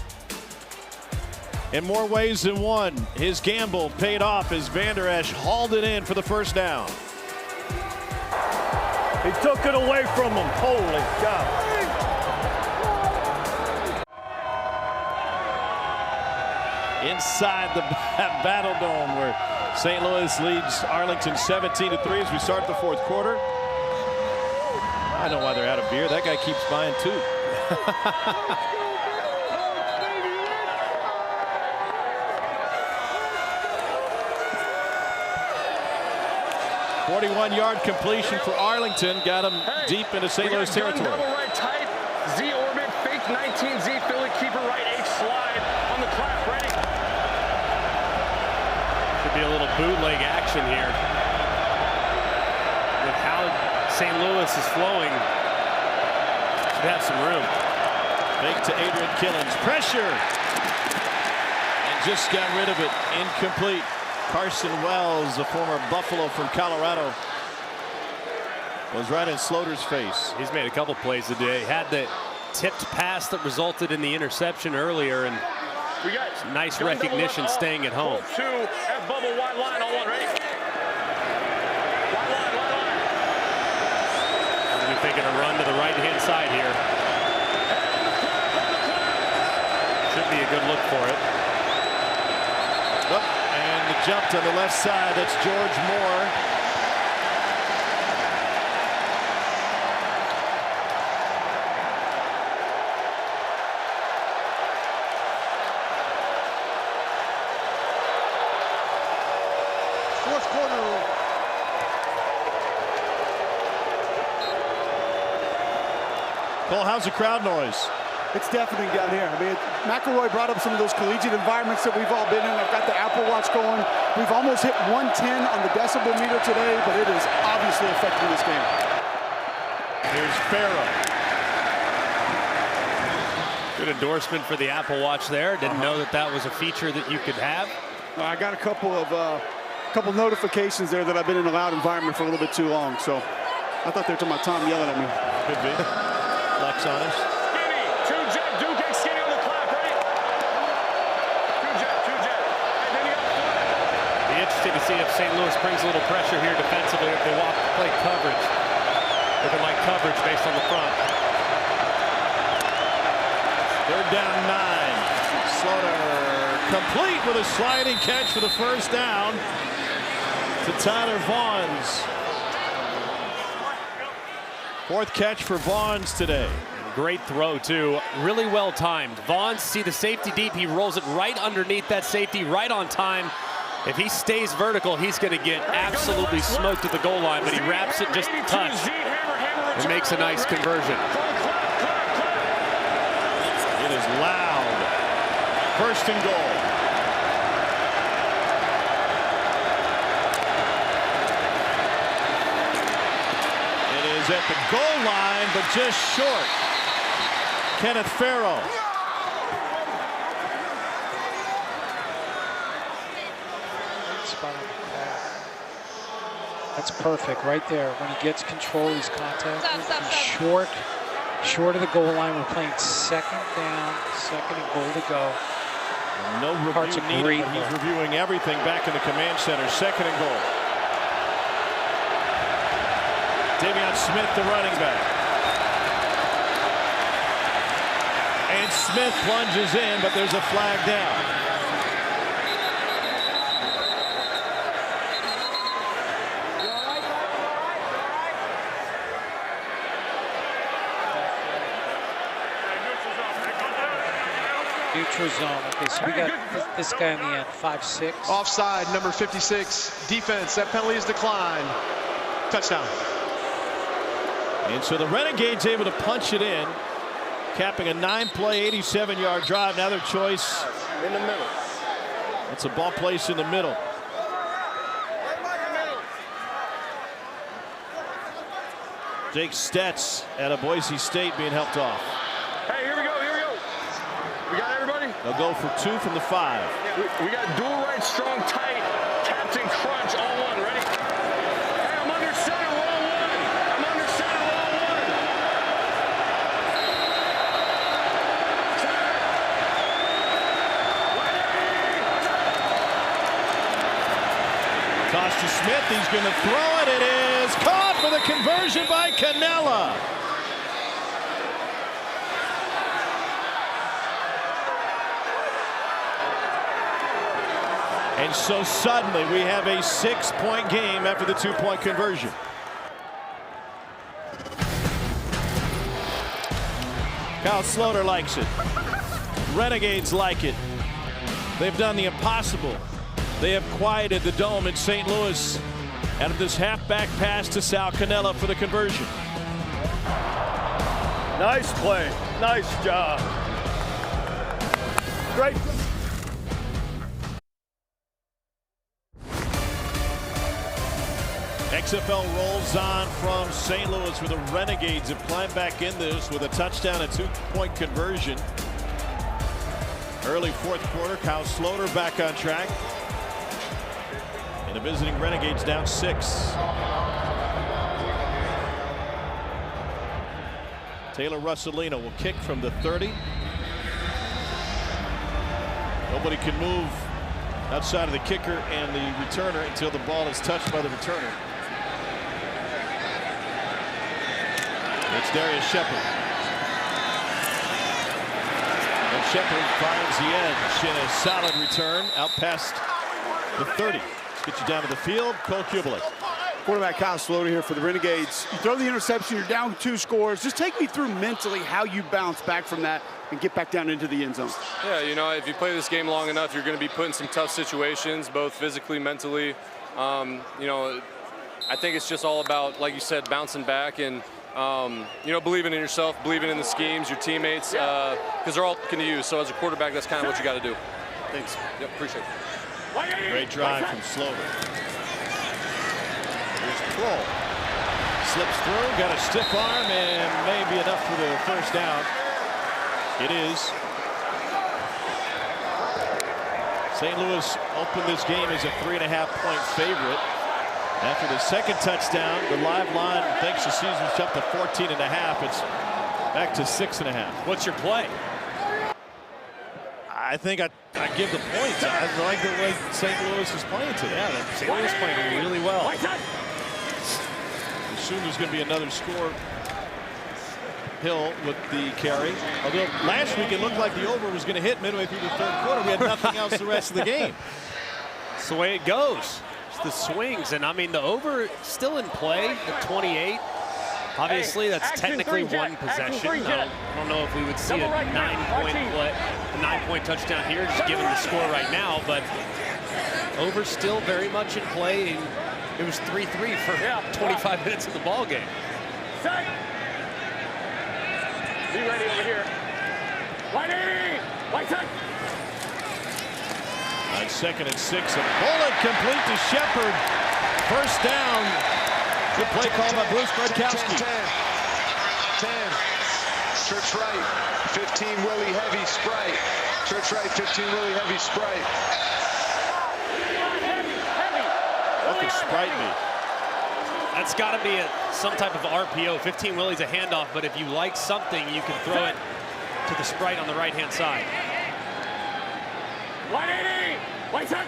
in more ways than one. His gamble paid off as Van Der Esch hauled it in for the first down. He took it away from him. Holy cow. Inside the Battle Dome where St. Louis leads Arlington 17-3 as we start the fourth quarter. I know why they're out of beer. That guy keeps buying too. 41-yard completion for Arlington. Got him deep into St. Louis territory. Double right tight, Z orbit, fake 19Z, Philly keeper right, H slide on the clap, ready. Could be a little bootleg action here. With how St. Louis is flowing, should have some room. Fake to Adrian Killens. Pressure. And just got rid of it. Incomplete. Carson Wells, the former Buffalo from Colorado, was right in Slaughter's face. He's made a couple plays today. Had the tipped pass that resulted in the interception earlier, and we got nice recognition staying at home. Two at bubble wide line on one, ready? Wide line, wide line. We're thinking a run to the right-hand side here. Should be a good look for it. And the jump to the left side, that's George Moore. Fourth quarter. Cole, how's the crowd noise? It's deafening down here. I mean, McElroy brought up some of those collegiate environments that we've all been in. I've got the Apple Watch going. We've almost hit 110 on the decibel meter today, but it is obviously affecting this game. Here's Farrell. good endorsement for the Apple Watch there. Didn't know that was a feature that you could have. I got a couple notifications there that I've been in a loud environment for a little bit too long, so I thought they were talking about Tom yelling at me. Could be. Lex on us. Skinny, two-jet, Duke, skinny on the clock, right? Two-jet, and then you got Be interesting to see if St. Louis brings a little pressure here defensively if they play coverage. Looking like coverage based on the front. Third down 9. Slaughter complete with a sliding catch for the first down to Tyler Vaughns. Fourth catch for Vaughns today. Great throw, too. Really well timed. Vaughns, see the safety deep. He rolls it right underneath that safety, right on time. If he stays vertical, he's going to get absolutely smoked at the goal line, but he wraps it just a touch and makes a nice conversion. It is loud. First and goal. It is at the goal line, but just short. Kenneth Farrow. That's perfect right there. When he gets control, he's contacted. He's short of the goal line. We're playing second down, second and goal to go. No review needed, but he's reviewing everything back in the command center. Second and goal. Davion Smith, the running back. And Smith plunges in, but there's a flag down. Neutral zone. Okay, so we got this guy in the end, 5'6". Offside, number 56. Defense, that penalty is declined. Touchdown. And so the Renegades able to punch it in, capping a 9-play, 87-yard drive. Now their choice in the middle. It's a ball place in the middle. Jake Stetz out of Boise State being helped off. Hey, here we go. We got everybody? They'll go for 2 from the 5. We got dual right, strong, tight, captain crunch, all one. Ready? Hey, I'm under center, roll one. I'm under center, roll one. Toss to Smith. He's going to throw it. It is caught for the conversion by Canella. And so suddenly we have a 6-point game after the 2-point conversion. Kyle Slaughter likes it. Renegades like it. They've done the impossible. They have quieted the dome in St. Louis out of this halfback pass to Sal Canella for the conversion. Nice play. Nice job. Great. XFL rolls on from St. Louis, where the Renegades have climbed back in this with a touchdown, a 2-point conversion. Early fourth quarter, Kyle Slaughter back on track. And the visiting Renegades down 6. Taylor Russolino will kick from the 30. Nobody can move outside of the kicker and the returner until the ball is touched by the returner. It's Darius Shepard. And Shepard finds the edge in a solid return out past the 30. Let's get you down to the field. Cole Kubelik. Quarterback Kyle Slaughter here for the Renegades. You throw the interception, you're down 2 scores. Just take me through mentally how you bounce back from that and get back down into the end zone. Yeah, you know, if you play this game long enough, you're going to be put in some tough situations, both physically, mentally. You know, I think it's just all about, like you said, bouncing back and, you know, believing in yourself, believing in the schemes, your teammates, because they're all looking to you. So as a quarterback, that's kind of what you got to do. Thanks. Yep, appreciate it. Great drive from Slaughter. Here's Kroll. Slips through, got a stiff arm, and maybe enough for the first down. It is. St. Louis opened this game as a 3.5-point favorite. After the second touchdown, the live line, thanks to Caesars, jumped to 14.5. It's back to 6.5. What's your play? I think I give the points. I like the way St. Louis is playing today. Yeah, St. Louis playing really well. Assume there's going to be another score. Hill with the carry. Although last week it looked like the over was going to hit midway through the third quarter. We had nothing else the rest of the game. That's the way it goes. It's the swings. And I mean, the over still in play at 28. Obviously, that's technically one possession. I don't know if we would see a 9-point touchdown here, just given the score right now. But over still very much in play. And it was 3-3 for 25 minutes of the ball game. Be ready over here. White 80! White side! On 2nd and 6, a bullet complete to Shepard. First down. Good play call by Bruce Gradkowski. 10. Church right. 15 Willie Heavy Sprite. Church right. 15 Willie Heavy Sprite. What could Sprite be? That's got to be some type of RPO. 15 Willie's a handoff, but if you like something, you can throw it to the Sprite on the right-hand side. 180! White side!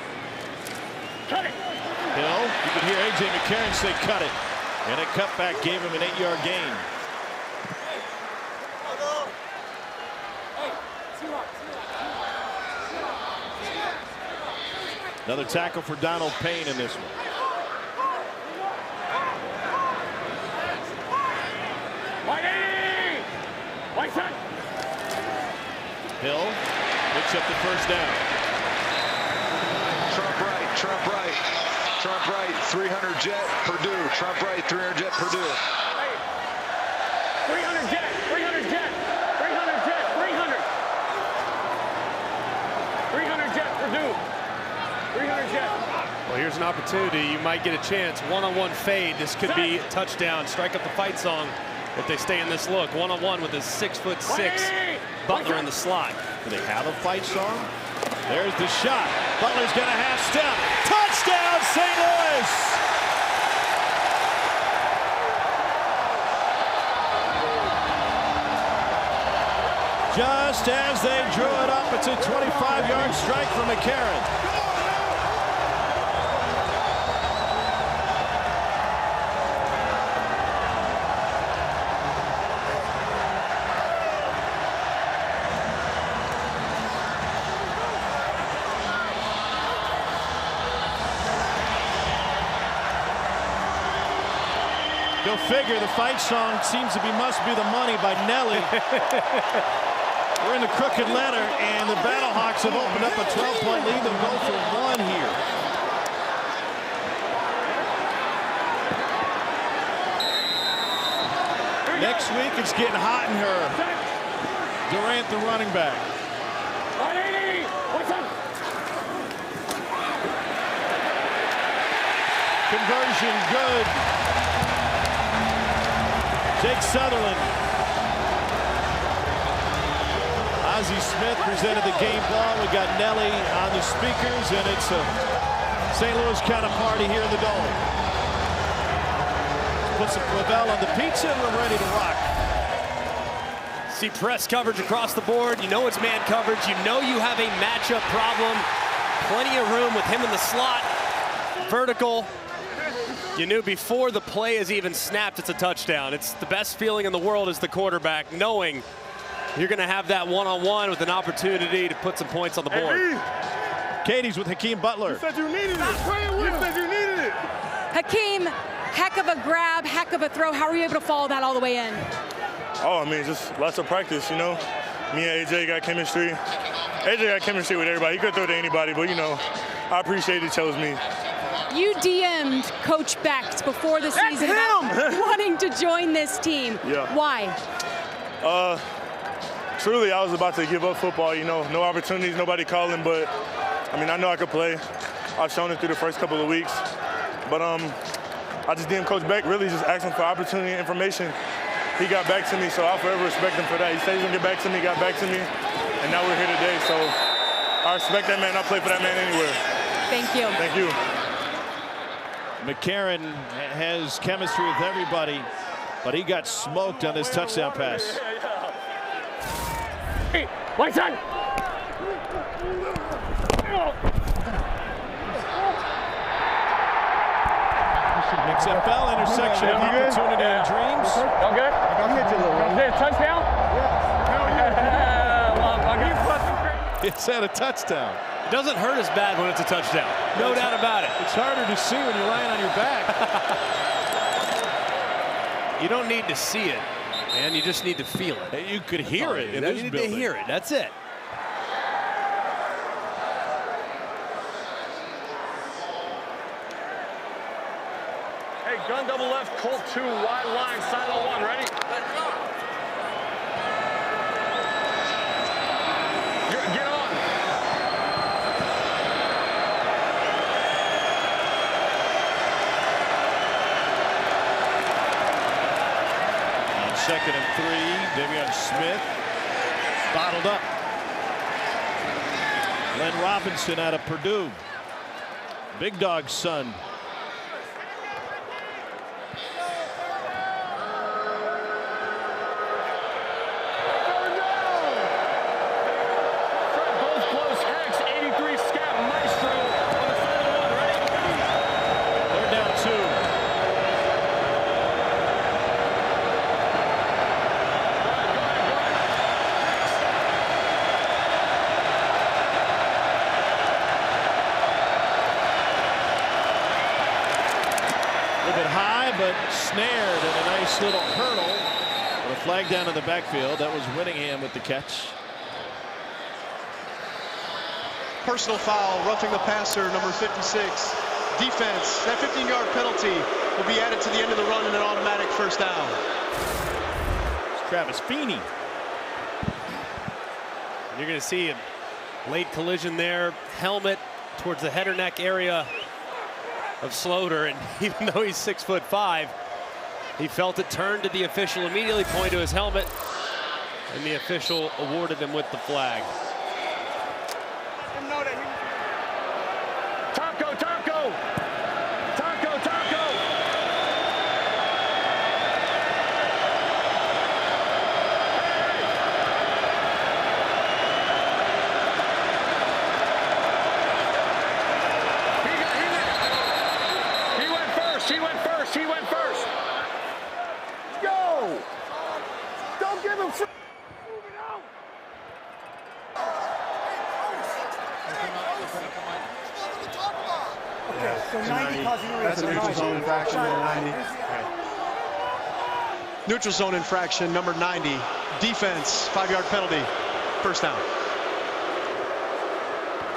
Cut it! Hill, you can hear A.J. McCarron say cut it. And a cutback gave him an 8-yard gain. Another tackle for Donald Payne in this one. White side! Hill picks up the first down. Trump right, Trump right. Trump right, 300 jet, Purdue. Trump right, 300 jet, Purdue. 300 jet, 300 jet, 300 jet, 300. 300 jet, Purdue. 300 jet. Well, here's an opportunity. You might get a chance. One-on-one fade. This could be a touchdown. Strike up the fight song if they stay in this look. One-on-one with a 6'6" Butler in the slot. Do they have a fight song? There's the shot. Butler's got a half step. Touchdown, St. Louis! Just as they drew it up, it's a 25-yard strike from McCarron. Go figure, the fight song seems to be Must Be the Money by Nelly. We're in the crooked letter, and the Battlehawks have opened up a 12-point lead. They'll go for one here. Next week, it's getting hot in her. Durant, the running back. 180! What's up? Conversion good. Jake Sutherland. Ozzie Smith presented the game ball. We got Nelly on the speakers, and it's a St. Louis kind of party here in the Dome. Put some Clavel on the pizza, and we're ready to rock. See press coverage across the board. You know it's man coverage. You know you have a matchup problem. Plenty of room with him in the slot. Vertical. You knew before the play is even snapped, it's a touchdown. It's the best feeling in the world as the quarterback, knowing you're going to have that one-on-one with an opportunity to put some points on the board. Katie's with Hakeem Butler. You said you needed it. You said you needed it. Hakeem, heck of a grab, heck of a throw. How were you able to follow that all the way in? Oh, I mean, just lots of practice, you know. Me and AJ got chemistry. AJ got chemistry with everybody. He could throw to anybody, but, you know, I appreciate he chose me. You DM'd Coach Becht before the season about wanting to join this team. Yeah. Why? Truly, I was about to give up football, you know. No opportunities, nobody calling, but, I mean, I know I could play. I've shown it through the first couple of weeks. But I just DM'd Coach Becht, really just asking for opportunity and information. he got back to me, so I'll forever respect him for that. He said he's going to get back to me, got back to me, and now we're here today. So I respect that man. I'll play for that man anywhere. Thank you. Thank you. McCarron has chemistry with everybody, but he got smoked on this touchdown pass. Hey, white side. XFL intersection of opportunity and dreams. All good? Is it a touchdown? It's at a touchdown. It doesn't hurt as bad when it's a touchdown. No doubt about it. It's harder to see when you're lying on your back. You don't need to see it, man. You just need to feel it. You could hear it in you this need building. to hear it. That's it. Hey, gun double left, Colt 2, wide line, silo 1, ready? Get on. On 2nd and 3, Davion Smith bottled up. Glenn Robinson out of Purdue. Big Dog's son. But snared in a nice little hurdle. But a flag down in the backfield. That was Whittingham with the catch. Personal foul, roughing the passer, number 56. Defense, that 15-yard penalty will be added to the end of the run and an automatic first down. It's Travis Feeney. You're going to see a late collision there. Helmet towards the head or neck area of Sloter, and even though he's 6'5", he felt it, turned to the official, immediately pointed to his helmet, and the official awarded him with the flag. Taco, taco! Taco, taco! He went first. Go! Don't give him free. Okay, so 90 causing a reason. That's a neutral zone infraction, number 90. Neutral zone infraction, number 90. Defense, 5-yard penalty. First down.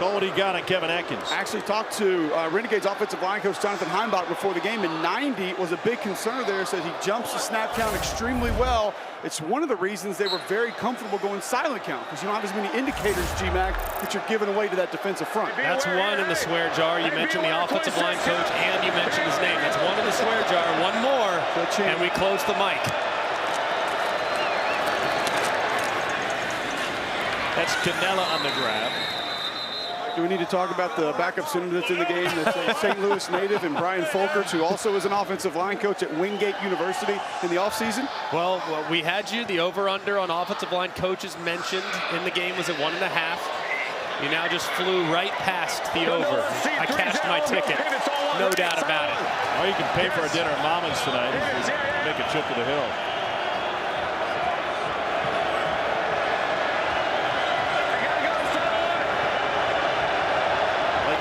What he got on Kevin Atkins. I actually talked to Renegades offensive line coach Jonathan Heimbach before the game, and 90 was a big concern there. Said he jumps the snap count extremely well. It's one of the reasons they were very comfortable going silent count, because you don't have as many indicators, G-Mac, that you're giving away to that defensive front. That's one in the swear jar. You mentioned the offensive line coach, and you mentioned his name. That's one in the swear jar. One more, and we close the mic. That's Canella on the grab. Do we need to talk about the backup center that's in the game? That's a St. Louis native, and Brian Folkers, who also is an offensive line coach at Wingate University in the offseason? Well, we had you. The over-under on offensive line coaches mentioned in the game was at 1.5. You now just flew right past the over. I cashed my ticket. No doubt about it. Or you can pay for a dinner at Mama's tonight and make a trip to the Hill.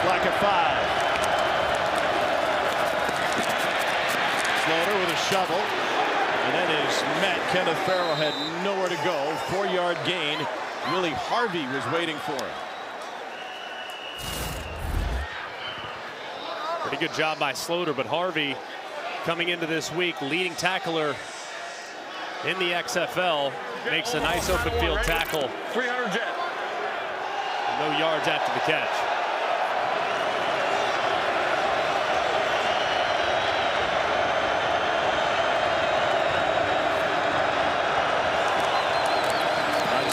Like a 5. Sloter with a shovel, and then is met. Kenneth Farrell had nowhere to go. 4-yard gain. Willie Harvey was waiting for him. Pretty good job by Sloter, but Harvey coming into this week, leading tackler in the XFL, makes a nice open field tackle. 300 jet. No yards after the catch.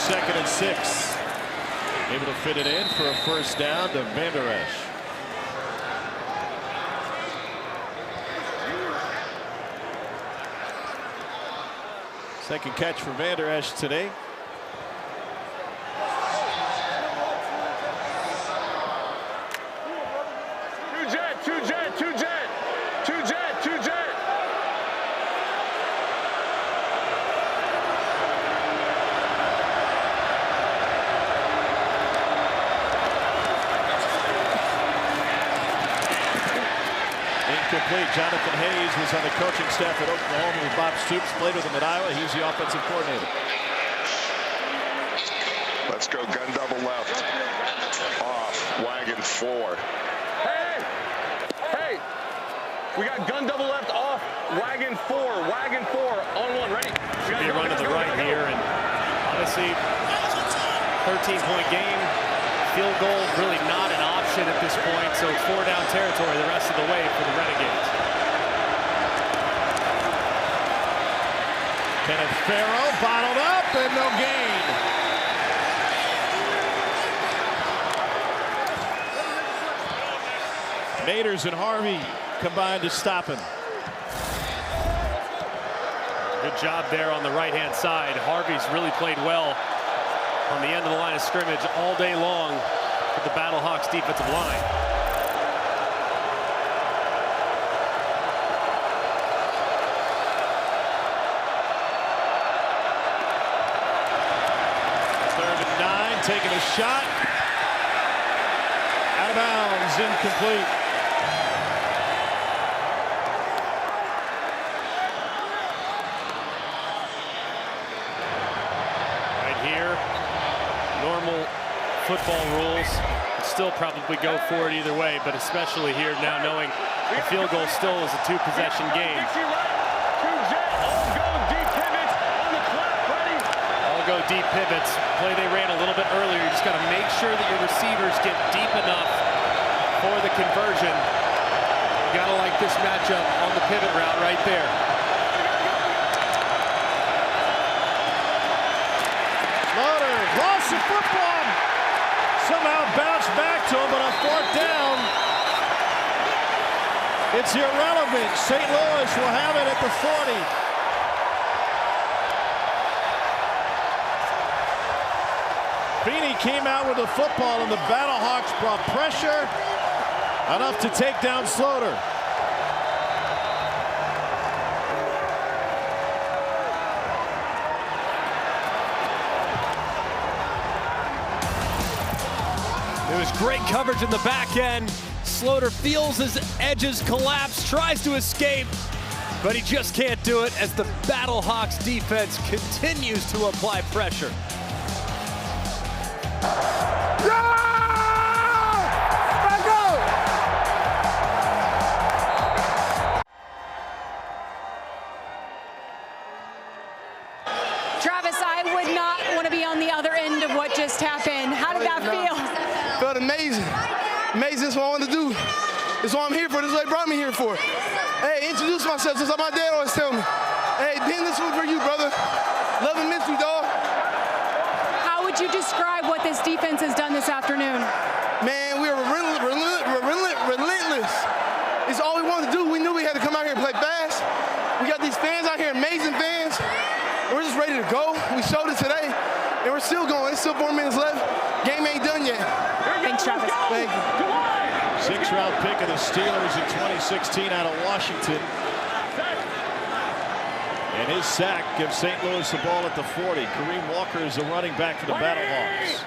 2nd and 6. Able to fit it in for a first down to Van Der Esch. Second catch for Van Der Esch today. Two jet. Incomplete. Jonathan Hayes was on the coaching staff at Oklahoma with Bob Stoops. Played with him at Iowa. He's the offensive coordinator. Let's go gun double left. Off. Wagon 4. Hey! We got gun double left off. Wagon 4. Wagon 4 on 1. Ready? Should be a run to the right here, and honestly, 13-point game. Field goal really not an option at this point, so it's 4-down territory the rest of the way for the Renegades. Kenneth Farrow bottled up and no gain. Naders and Harvey combined to stop him. Good job there on the right-hand side. Harvey's really played well on the end of the line of scrimmage all day long with the Battlehawks defensive line. Third and 9, taking a shot. Out of bounds, incomplete. Normal football rules still probably go for it either way, but especially here now knowing the field goal still is a 2-possession game. All go deep pivots. Play they ran a little bit earlier. You just got to make sure that your receivers get deep enough for the conversion. You got to like this matchup on the pivot route right there. Lost the football. Somehow bounced back to him, but on 4th down, it's irrelevant. St. Louis will have it at the 40. Feeney came out with the football, and the Battlehawks brought pressure enough to take down Sloter. It was great coverage in the back end. Sloter feels his edges collapse, tries to escape, but he just can't do it as the Battlehawks defense continues to apply pressure. Travis, I would not want to be on the other end of what just happened. How did that feel? Felt amazing. Amazing. That's what I wanted to do. That's what I'm here for. This is what they brought me here for. Hey, introduce myself. Just like my dad always tell me. Hey, Ben, this one for you, brother. Love and miss you, dog. How would you describe what this defense has done this afternoon? Man, we were relentless. It's all we wanted to do. We knew we had to come out here and play fast. We got these fans out here, amazing fans. We're just ready to go. We showed it today, and we're still going. There's still 4 minutes left. Game ain't done yet. Thanks, Travis. Thank you. 6th-round pick of the Steelers in 2016 out of Washington. And his sack gives St. Louis the ball at the 40. Kareem Walker is the running back for the Battlehawks.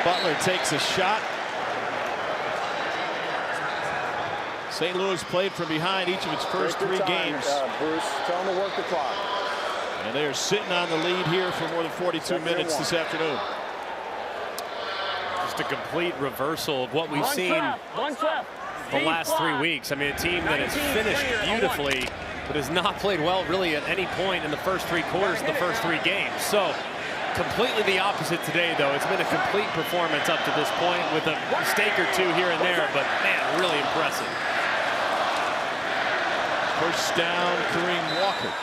Butler takes a shot. St. Louis played from behind each of its first 3 games. Bruce, tell them to work the clock. And they are sitting on the lead here for more than 42 minutes this afternoon. Just a complete reversal of what we've seen the last 3 weeks. I mean, a team that has finished beautifully, but has not played well really at any point in the first 3 quarters of the first 3 games. So completely the opposite today, though. It's been a complete performance up to this point with a mistake or 2 here and there, but man, really impressive. First down, Kareem Walker.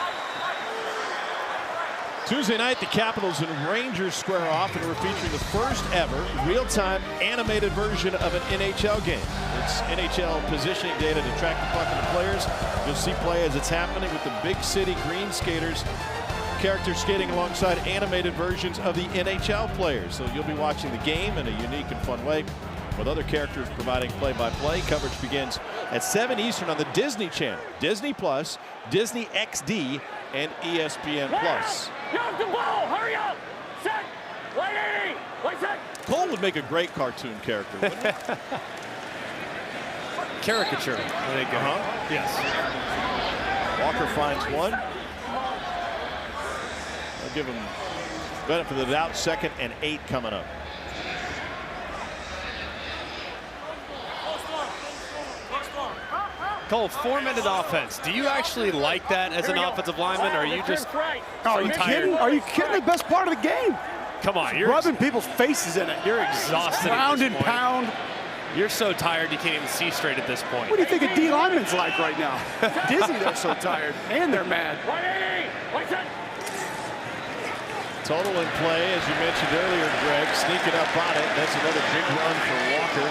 Tuesday night, the Capitals and Rangers square off, and we're featuring the first ever real-time animated version of an NHL game. It's NHL positioning data to track the puck and the players. You'll see play as it's happening with the big city green skaters, characters skating alongside animated versions of the NHL players. So you'll be watching the game in a unique and fun way, with other characters providing play-by-play. Coverage begins at 7 Eastern on the Disney Channel, Disney Plus, Disney XD, and ESPN Plus. Get off the ball! Hurry up! Set! 180! Wait, set! Cole would make a great cartoon character, wouldn't he? Caricature. There they go. Yes. Walker finds one. I'll give him benefit of the doubt. 2nd and 8 coming up. Cole, 4-minute offense. Do you actually like that as an offensive lineman, or are you just Are you kidding? Are you kidding? The best part of the game. Come on, you're rubbing people's faces in it. You're exhausted. Round and pound. You're so tired you can't even see straight at this point. What do you think a D lineman's like right now? Dizzy, they're so tired, and they're mad. 180! Wait, set! Total in play, as you mentioned earlier, Greg, sneaking up on it. That's another big run for Walker.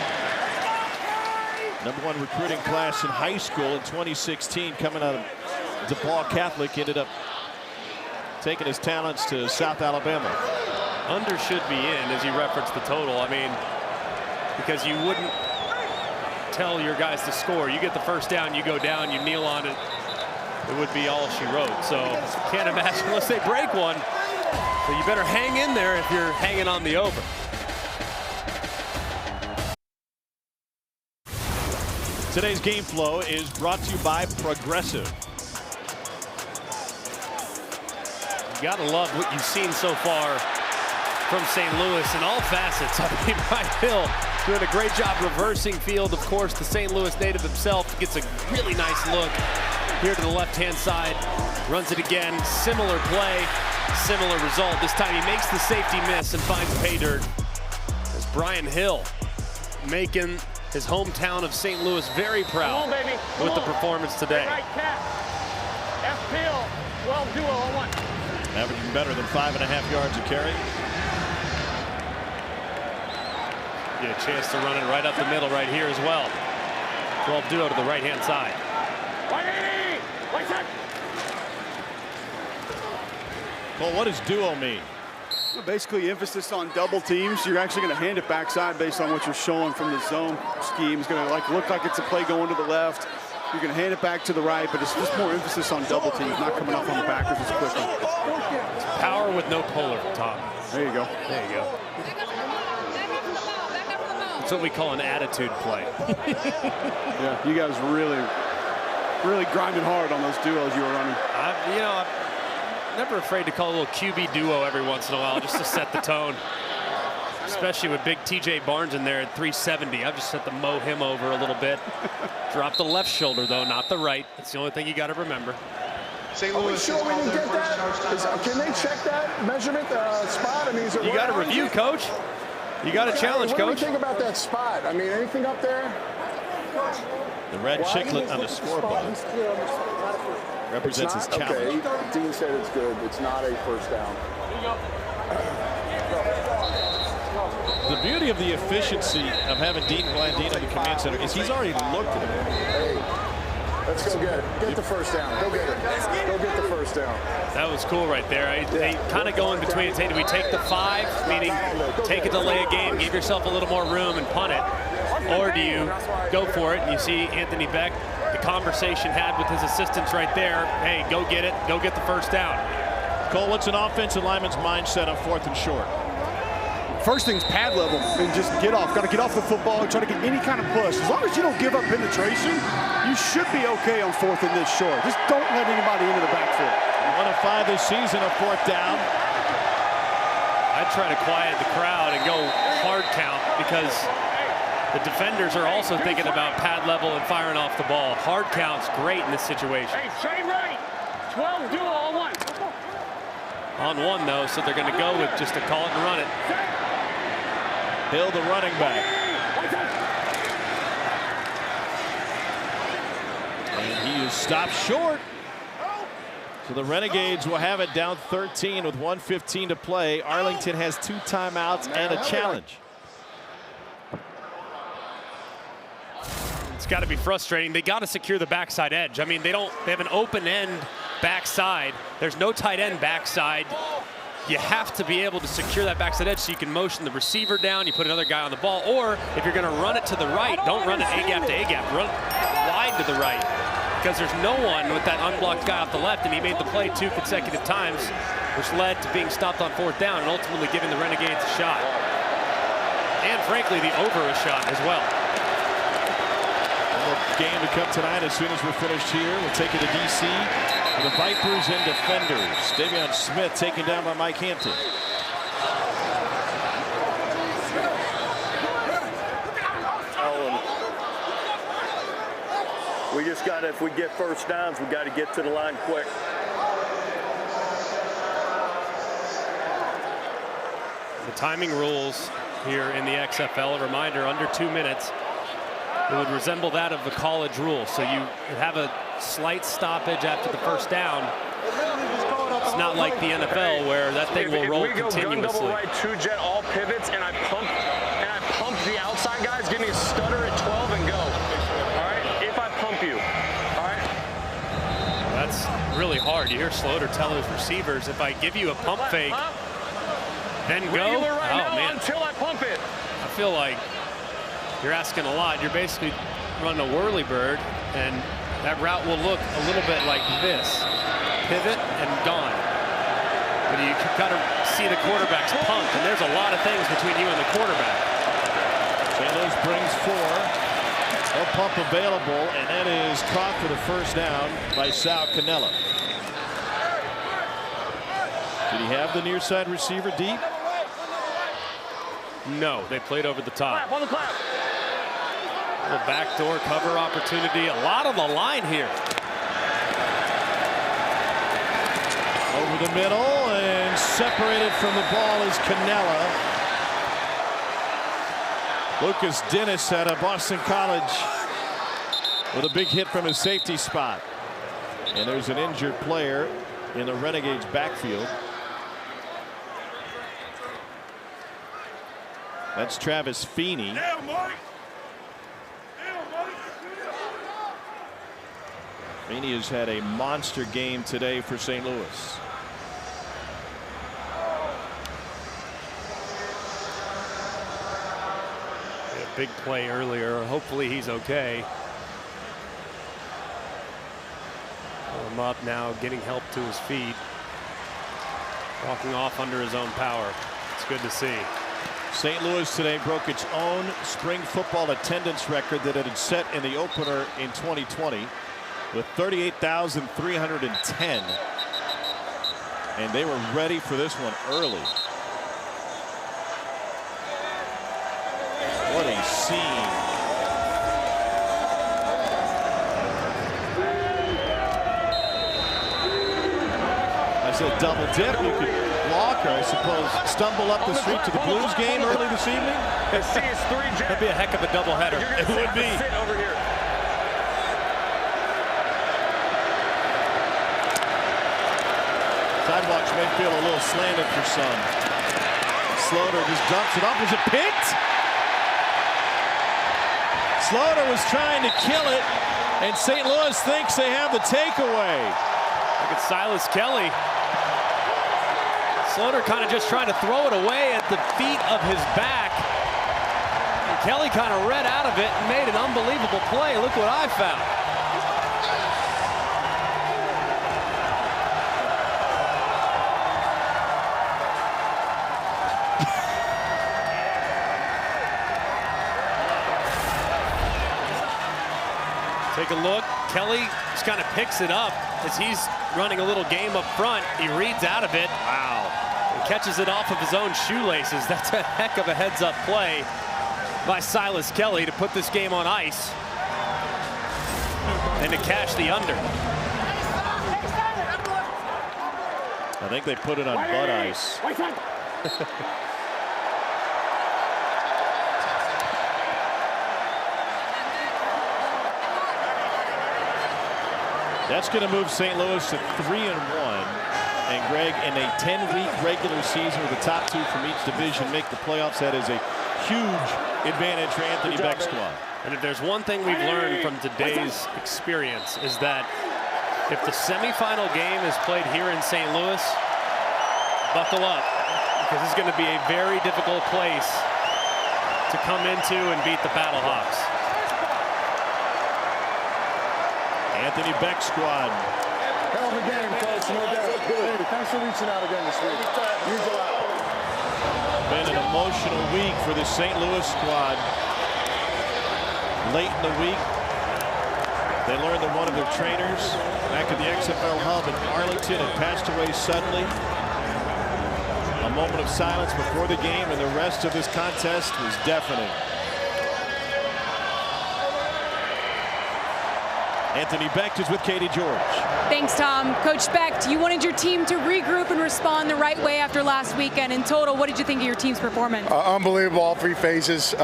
#1 recruiting class in high school in 2016, coming out of DePaul Catholic, ended up taking his talents to South Alabama. Under should be in, as you referenced the total. I mean, because you wouldn't tell your guys to score. You get the first down, you go down, you kneel on it. It would be all she wrote. So can't imagine unless they break one. So you better hang in there if you're hanging on the over. Today's game flow is brought to you by Progressive. You gotta love what you've seen so far from St. Louis in all facets. I mean, Ryan Hill doing a great job reversing field. Of course, the St. Louis native himself gets a really nice look here to the left-hand side. Runs it again. Similar play, similar result. This time he makes the safety miss and finds pay dirt. As Brian Hill making his hometown of St. Louis very proud with the performance today. Right cap. F peel. 12 duo on 1. Averaging better than 5.5 yards a carry. Get a chance to run it right up the middle right here as well. 12 duo to the right-hand side. 180! Wait, set! Well, what does duo mean? Basically, emphasis on double teams. You're actually going to hand it backside based on what you're showing from the zone scheme. It's going to look like it's a play going to the left. You're going to hand it back to the right, but it's just more emphasis on double teams, not coming off on the backwards as quickly. It's power with no puller, Tom. There you go. There you go. That's what we call an attitude play. Yeah, you guys really grinding hard on those duos you were running. I'm never afraid to call a little QB duo every once in a while just to set the tone. Especially with big TJ Barnes in there at 370. I've just had to mow him over a little bit. Drop the left shoulder, though, not the right. That's the only thing you got to remember. St. Louis. Sure we didn't get that? Can they check that measurement spot? I mean, is it you got to review, Coach. You got to challenge, Coach. What do you think about that spot? I mean, anything up there? The red chiclet on the scoreboard represents his challenge. Okay, Dean said it's good. It's not a first down. The beauty of the efficiency of having Dean Blandino at the command center is he's already looked at it. Hey, let's go get it. Get the first down. Go get it. Go get the first down. That was cool right there. They kind of go in between. Hey, do we take the 5, meaning take a delay a game, give yourself a little more room and punt it? Or do you go for it? And you see Anthony Beck, the conversation had with his assistants right there. Hey, go get it. Go get the first down. Cole, what's an offensive lineman's mindset on 4th and short? First thing's pad level and just get off. Got to get off the football and try to get any kind of push. As long as you don't give up penetration, you should be okay on 4th and this short. Just don't let anybody into the backfield. 1 of 5 this season, a 4th down. I'd try to quiet the crowd and go hard count because the defenders are also thinking about pad level and firing off the ball. Hard count's great in this situation. Hey, straight right. 12 duo on 1. On 1, though, so they're going to go with just a call it and run it. Hill, the running back. And he is stopped short. So the Renegades will have it down 13 with 1:15 to play. Arlington has 2 timeouts and a challenge. It's got to be frustrating. They got to secure the backside edge. I mean, they have an open end backside. There's no tight end backside. You have to be able to secure that backside edge so you can motion the receiver down. You put another guy on the ball, or if you're going to run it to the right, don't run it A-gap to A-gap. Run wide to the right, because there's no one with that unblocked guy off the left, and he made the play 2 consecutive times, which led to being stopped on 4th down and ultimately giving the Renegades a shot. And frankly, the over a shot as well. Game to come tonight as soon as we're finished here. We'll take it to D.C. The Vipers and defenders. Davion Smith taken down by Mike Hampton. We just got to, if we get first downs, we got to get to the line quick. The timing rules here in the XFL, a reminder, under 2 minutes. It would resemble that of the college rule. So you have a slight stoppage after the first down. It's not like the NFL where that thing will roll continuously. Gun double right, 2-jet, all pivots, and I pump the outside guys, give me a stutter at 12 and go. All right, if I pump you, all right. That's really hard. You hear Slaughter tell his receivers, if I give you a pump fake, then go. Oh man! Until I pump it. I feel like you're asking a lot. You're basically running a whirly bird, and that route will look a little bit like this. Pivot and gone. But you got to see the quarterback's pump, and there's a lot of things between you and the quarterback. St. Louis brings 4. No pump available, and that is caught for the first down by Sal Cannella. Did he have the near side receiver deep? No, they played over the top. Clap on the clap. A little backdoor cover opportunity. A lot on the line here. Over the middle, and separated from the ball is Cannella. Lucas Dennis out of Boston College with a big hit from his safety spot. And there's an injured player in the Renegades backfield. That's Travis Feeney. Feeney has had a monster game today for St. Louis. A big play earlier. Hopefully he's okay. Pull him up now, getting help to his feet. Walking off under his own power. It's good to see. St. Louis today broke its own spring football attendance record that it had set in the opener in 2020 with 38,310. And they were ready for this one early. What a scene. I said double dip. You could walk, or I suppose stumble up the street to the Blues game early this evening. That'd be a heck of a doubleheader. It would be. Over here. Sidewalks may feel a little slanted for some. Slaughter just dumps it off. Was it picked? Slaughter was trying to kill it, and St. Louis thinks they have the takeaway. Look at Silas Kelly. Slaughter kind of just trying to throw it away at the feet of his back. And Kelly kind of read out of it and made an unbelievable play. Look what I found. Take a look. Kelly just kind of picks it up as he's running a little game up front. He reads out of it. Wow. And catches it off of his own shoelaces. That's a heck of a heads-up play by Silas Kelly to put this game on ice and to cash the under. I think they put it on Bud Ice. That's going to move St. Louis to 3-1. And Greg, in a 10-week regular season with the top 2 from each division make the playoffs, that is a huge advantage for Anthony Beck's squad. And if there's one thing we've learned from today's experience is that if the semifinal game is played here in St. Louis, buckle up, because it's going to be a very difficult place to come into and beat the Battlehawks. Anthony Beck's squad. Hell of a game, Coach. No doubt. Hey, thanks for reaching out again this week. Means a lot. Been an emotional week for the St. Louis squad. Late in the week, they learned that one of their trainers back at the XFL hub in Arlington had passed away suddenly. A moment of silence before the game, and the rest of this contest was deafening. Anthony Beck is with Katie George. Thanks, Tom. Coach Beck, you wanted your team to regroup and respond the right way after last weekend. In total, what did you think of your team's performance? Unbelievable, all 3 phases.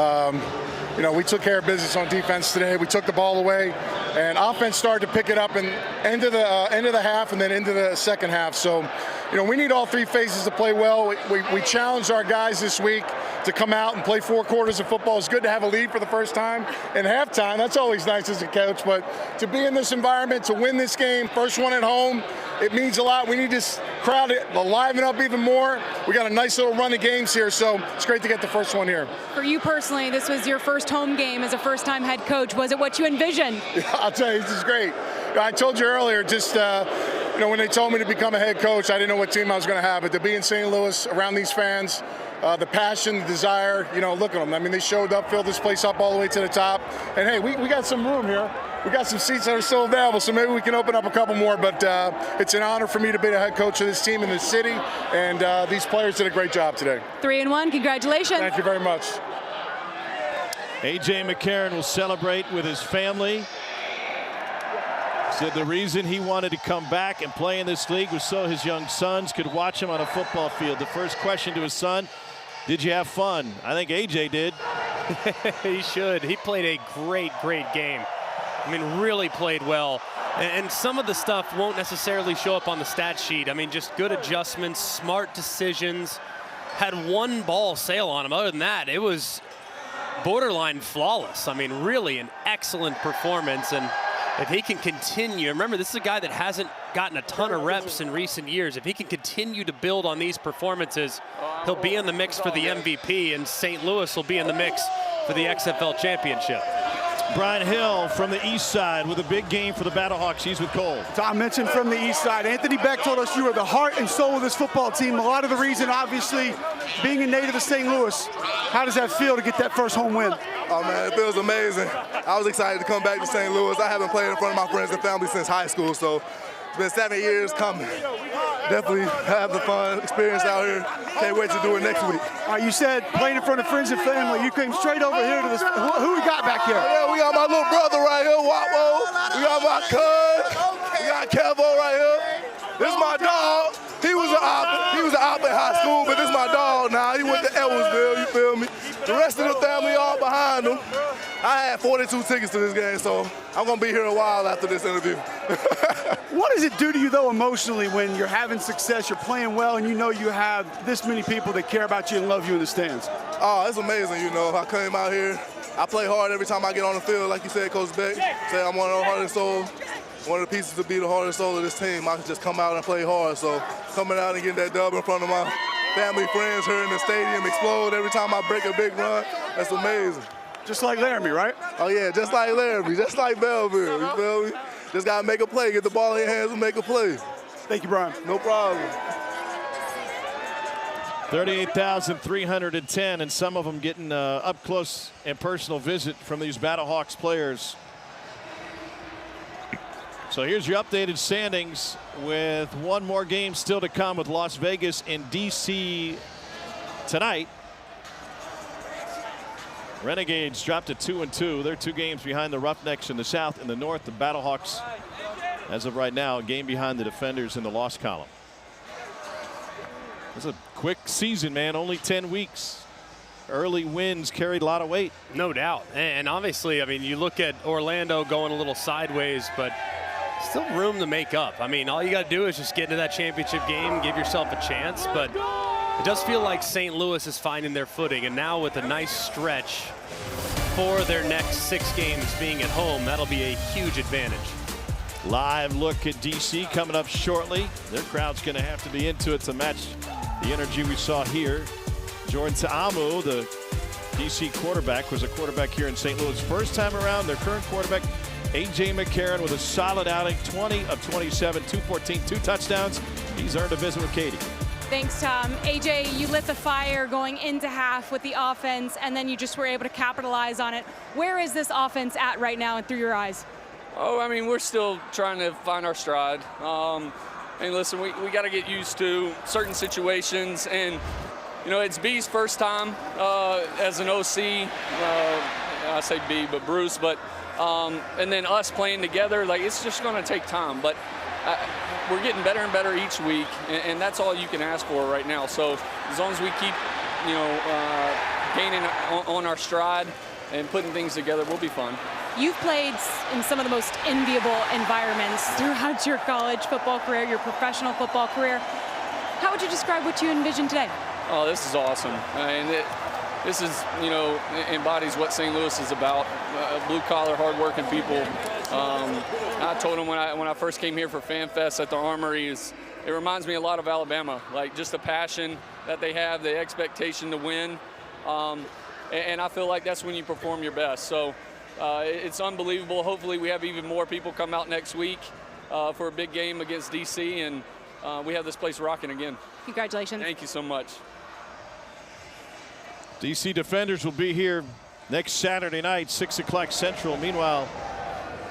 You know, we took care of business on defense today. We took the ball away, and offense started to pick it up and end of the half and then into the second half. So, you know, we need all 3 phases to play well. We challenged our guys this week to come out and play 4 quarters of football. It's good to have a lead for the first time in halftime. That's always nice as a coach. But to be in this environment, to win this game, first one at home, it means a lot. We need this crowd to liven up even more. We got a nice little run of games here, so it's great to get the first one here. For you personally, this was your first home game as a first-time head coach. Was it what you envisioned? Yeah, I'll tell you, this is great. I told you earlier, just you know, when they told me to become a head coach, I didn't know what team I was going to have. But to be in St. Louis, around these fans, the passion, the desire, you know, look at them. I mean, they showed up, filled this place up all the way to the top. And hey, we got some room here. We got some seats that are still available, so maybe we can open up a couple more. But it's an honor for me to be the head coach of this team in this city, and these players did a great job today. 3-1, congratulations. Thank you very much. A.J. McCarron will celebrate with his family. Said the reason he wanted to come back and play in this league was so his young sons could watch him on a football field. The first question to his son, did you have fun? I think A.J. did. He should. He played a great game. I mean, really played well. And some of the stuff won't necessarily show up on the stat sheet. I mean, just good adjustments, smart decisions. Had one ball sail on him. Other than that, it was borderline flawless. I mean, really an excellent performance. And if he can continue, remember, this is a guy that hasn't gotten a ton of reps in recent years. If he can continue to build on these performances, he'll be in the mix for the MVP, and St. Louis will be in the mix for the XFL championship. Brian Hill from the east side with a big game for the Battlehawks. He's with Cole. Tom mentioned from the east side. Anthony Beck told us you are the heart and soul of this football team. A lot of the reason, obviously, being a native of St. Louis. How does that feel to get that first home win? Oh, man, it feels amazing. I was excited to come back to St. Louis. I haven't played in front of my friends and family since high school, so it's been 7 years coming. Definitely have the fun experience out here. Can't wait to do it next week. You said playing in front of friends and family. You came straight over here to this. Who we got back here? Yeah, we got my little brother right here, Wapo. We got my cousin. We got Kevo right here. This is my dog. He was an op in high school, but this is my dog now. He went to Edwardsville, you feel me? The rest of the family all behind him. I had 42 tickets to this game, so I'm going to be here a while after this interview. What does it do to you, though, emotionally when you're having success, you're playing well, and you know you have this many people that care about you and love you in the stands? Oh, it's amazing, you know. I came out here. I play hard every time I get on the field, like you said, Coach Beck. Say I'm one of the heart and soul. One of the pieces to be the heart and soul of this team. I can just come out and play hard. So coming out and getting that dub in front of my family, friends, hearing the stadium explode every time I break a big run, that's amazing. Just like Laramie, right? Oh, yeah, just like Laramie, just like Belleville, you feel me? Just got to make a play, get the ball in your hands and make a play. Thank you, Brian. No problem. 38,310, and some of them getting up close and personal visit from these Battlehawks players. So here's your updated standings with one more game still to come with Las Vegas and DC tonight. Renegades dropped to 2-2. They're 2 games behind the Roughnecks in the south. In the north, the Battlehawks, as of right now, a game behind the Defenders in the loss column. It's a quick season, man. Only 10 weeks. Early wins carried a lot of weight. No doubt. And obviously, I mean, you look at Orlando going a little sideways, but Still room to make up. I mean, all you got to do is just get into that championship game, give yourself a chance. But it does feel like St. Louis is finding their footing. And now with a nice stretch for their next 6 games being at home, that'll be a huge advantage. Live look at DC coming up shortly. Their crowd's going to have to be into it to match the energy we saw here. Jordan Ta'amu, the DC quarterback, was a quarterback here in St. Louis. First time around, their current quarterback, A.J. McCarron, with a solid outing, 20 of 27, 214, 2 touchdowns. He's earned a visit with Katie. Thanks, Tom. AJ, you lit the fire going into half with the offense, and then you just were able to capitalize on it. Where is this offense at right now and through your eyes? Oh, I mean, we're still trying to find our stride. And listen, we got to get used to certain situations. And, you know, it's B's first time as an OC. I say B, but Bruce. But and then us playing together, like, it's just going to take time. But we're getting better and better each week, and that's all you can ask for right now. So as long as we keep, you know, gaining on our stride and putting things together, we'll be fine. You've played in some of the most enviable environments throughout your college football career, your professional football career. How would you describe what you envision today? Oh, this is awesome. I mean, this is, you know, embodies what St. Louis is about. Blue-collar, hard-working people. I told them when I first came here for Fan Fest at the Armory, it reminds me a lot of Alabama, like just the passion that they have, the expectation to win. And I feel like that's when you perform your best. So it's unbelievable. Hopefully we have even more people come out next week for a big game against DC, and we have this place rocking again. Congratulations. Thank you so much. DC Defenders will be here next Saturday night, 6 o'clock Central. Meanwhile,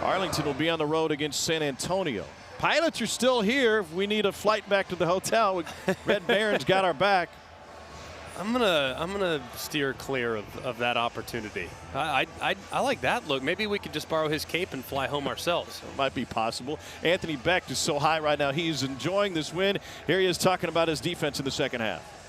Arlington will be on the road against San Antonio. Pilots are still here. If we need a flight back to the hotel, Red Baron's got our back. I'm gonna steer clear of that opportunity. I like that look. Maybe we could just borrow his cape and fly home ourselves. It might be possible. Anthony Becht is so high right now. He's enjoying this win. Here he is talking about his defense in the second half.